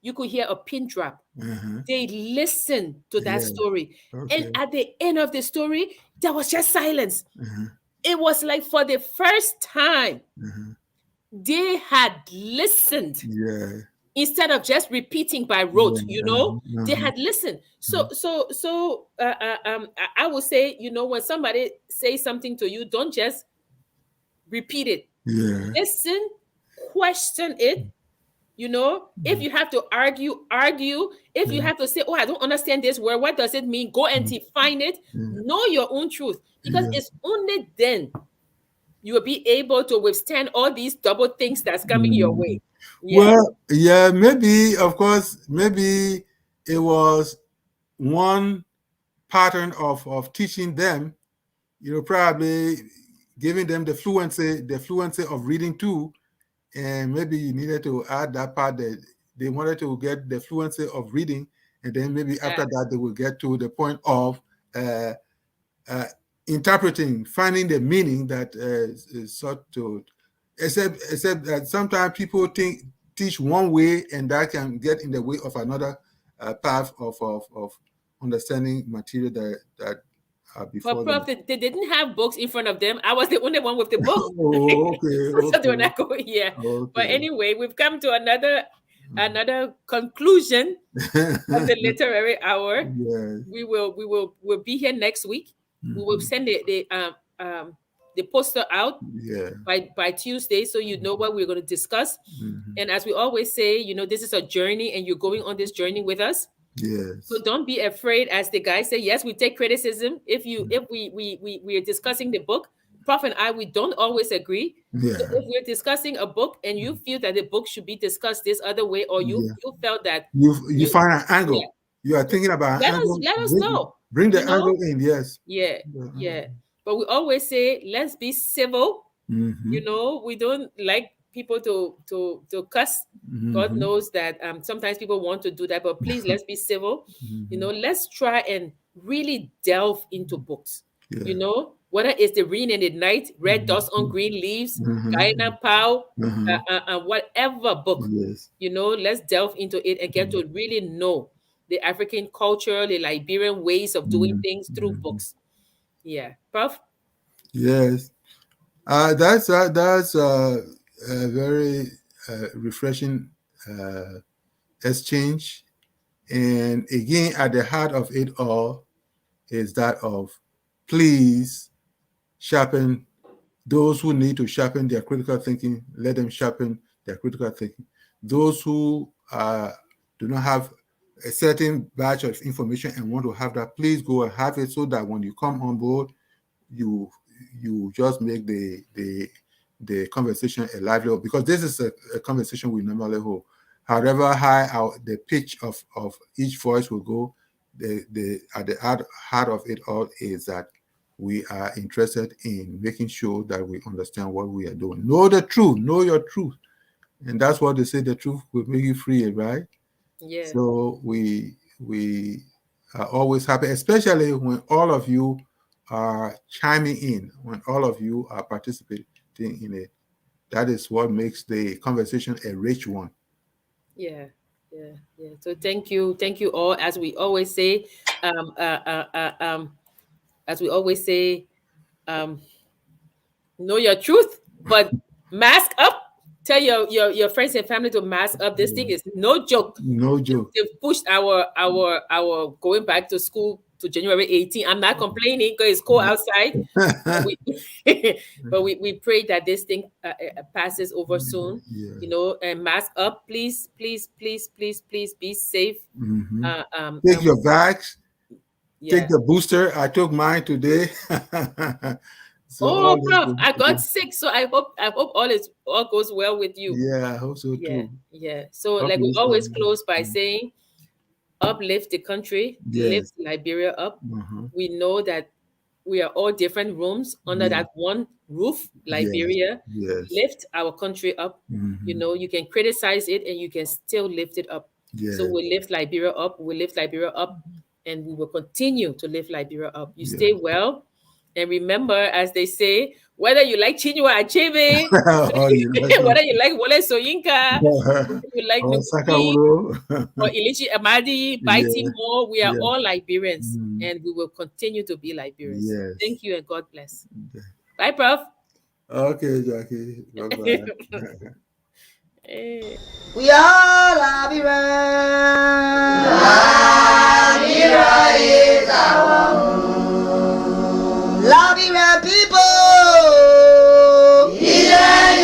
you could hear a pin drop.
Uh-huh.
They listened to that
Yeah.
story. And
Okay.
at the end of the story, there was just silence.
Uh-huh.
It was like for the first time,
Uh-huh.
they had listened
Yeah.
instead of just repeating by rote.
Yeah.
They
Uh-huh.
had listened.
Uh-huh.
I would say, when somebody says something to you, don't just repeat it.
Yeah.
Listen, question it. If you have to argue. If you
Yeah.
have to say, oh, I don't understand this word, what does it mean? Go and define it.
Yeah.
Know your own truth, because
Yeah.
it's only then you will be able to withstand all these double things that's coming your way.
Mm.
Yeah.
Well, yeah, maybe, of course, maybe it was one pattern of teaching them, probably giving them the fluency of reading too. And maybe you needed to add that part that they wanted to get the fluency of reading, and then maybe
Yeah.
after that they will get to the point of uh, uh, interpreting, finding the meaning that is sought to. Except that sometimes people teach one way, and that can get in the way of another path of understanding material that are
But
before
Prof,
them.
they didn't have books in front of them. I was the only one with the book.
Oh, okay,
So they were
okay,
not going here. But
okay.
anyway, we've come to another conclusion of the literary hour.
Yes.
We'll be here next week. We will
Mhm.
send the poster out
Yeah.
by Tuesday, so you know what we're going to discuss.
Mhm.
And as we always say, this is a journey, and you're going on this journey with us. So
Yes.
don't be afraid, as the guy said. Yes, we take criticism. If we are discussing the book, Prof and I, we don't always agree. So
Yeah.
if we're discussing a book and you feel that the book should be discussed this other way, or you
Yeah.
you felt that
You
you
find an
yeah,
angle. You are thinking about
let
an
us
angle.
let us
Bring,
know.
bring the
You know,
angle in. Yes.
yeah, yeah. But we always say, let's be civil.
Mm-hmm.
We don't like people to cuss. God
Mm-hmm.
knows that sometimes people want to do that, but please, let's be civil.
Mm-hmm.
Let's try and really delve into books.
Yeah.
Whether it's the Reading in the Night, Red Dots on
Mm-hmm.
Green Leaves,
Mm-hmm.
Guyana Pow,
Uh-huh.
whatever book,
Yes.
let's delve into it and get to really know the African culture, the Liberian ways of doing things through
Mm-hmm.
books. Yeah, Prof.
Yes. That's a very refreshing uh, exchange. And again, at the heart of it all is that of please sharpen those who need to sharpen their critical thinking. Let them sharpen their critical thinking. Those who do not have a certain batch of information and want to have that, please go and have it, so that when you come on board, you just make the conversation a lively one, because this is a conversation we normally hold. However high the pitch of each voice will go, at the heart of it all is that we are interested in making sure that we understand what we are doing. Know the truth, know your truth. And that's what they say, the truth will make you free, right?
Yeah.
So we are always happy, especially when all of you are chiming in, when all of you are participating in it. That is what makes the conversation a rich one.
Yeah. So thank you all. As we always say, as we always say, know your truth, but mask up. Tell your friends and family to mask up. This thing is no joke.
No joke.
They've pushed our going back to school to January 18. I'm not complaining because it's cold outside. But we pray that this thing passes over soon.
Yeah.
You know, and mask up, please be safe.
Take your vax.
Yeah.
Take the booster. I took mine today.
So Prof, I got sick, so I hope all goes well with you.
Yeah, I hope so too.
Yeah. So like we always close by saying, uplift the country, lift Liberia up. We know that we are all different rooms under that one roof, Liberia. Lift our country up. You know, you can criticize it and you can still lift it up. So we lift Liberia up, and we will continue to lift Liberia up. You stay well. And remember, as they say, whether you like Chinua Achebe, whether you like Wole Soyinka, whether you like Nagbe or Ilichi Ahmadi, Baiti Mo, we are all Liberians, and we will continue to be Liberians. Thank you and God bless. Bye, Prof.
Okay, Jackie. Bye-bye.
We are Liberians. Liberia is our home. Liberian people, Liberia,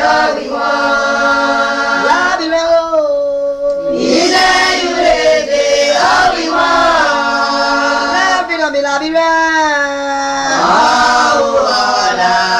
all we want. Liberia, Liberia, all we want. Liberia, Liberia, our father.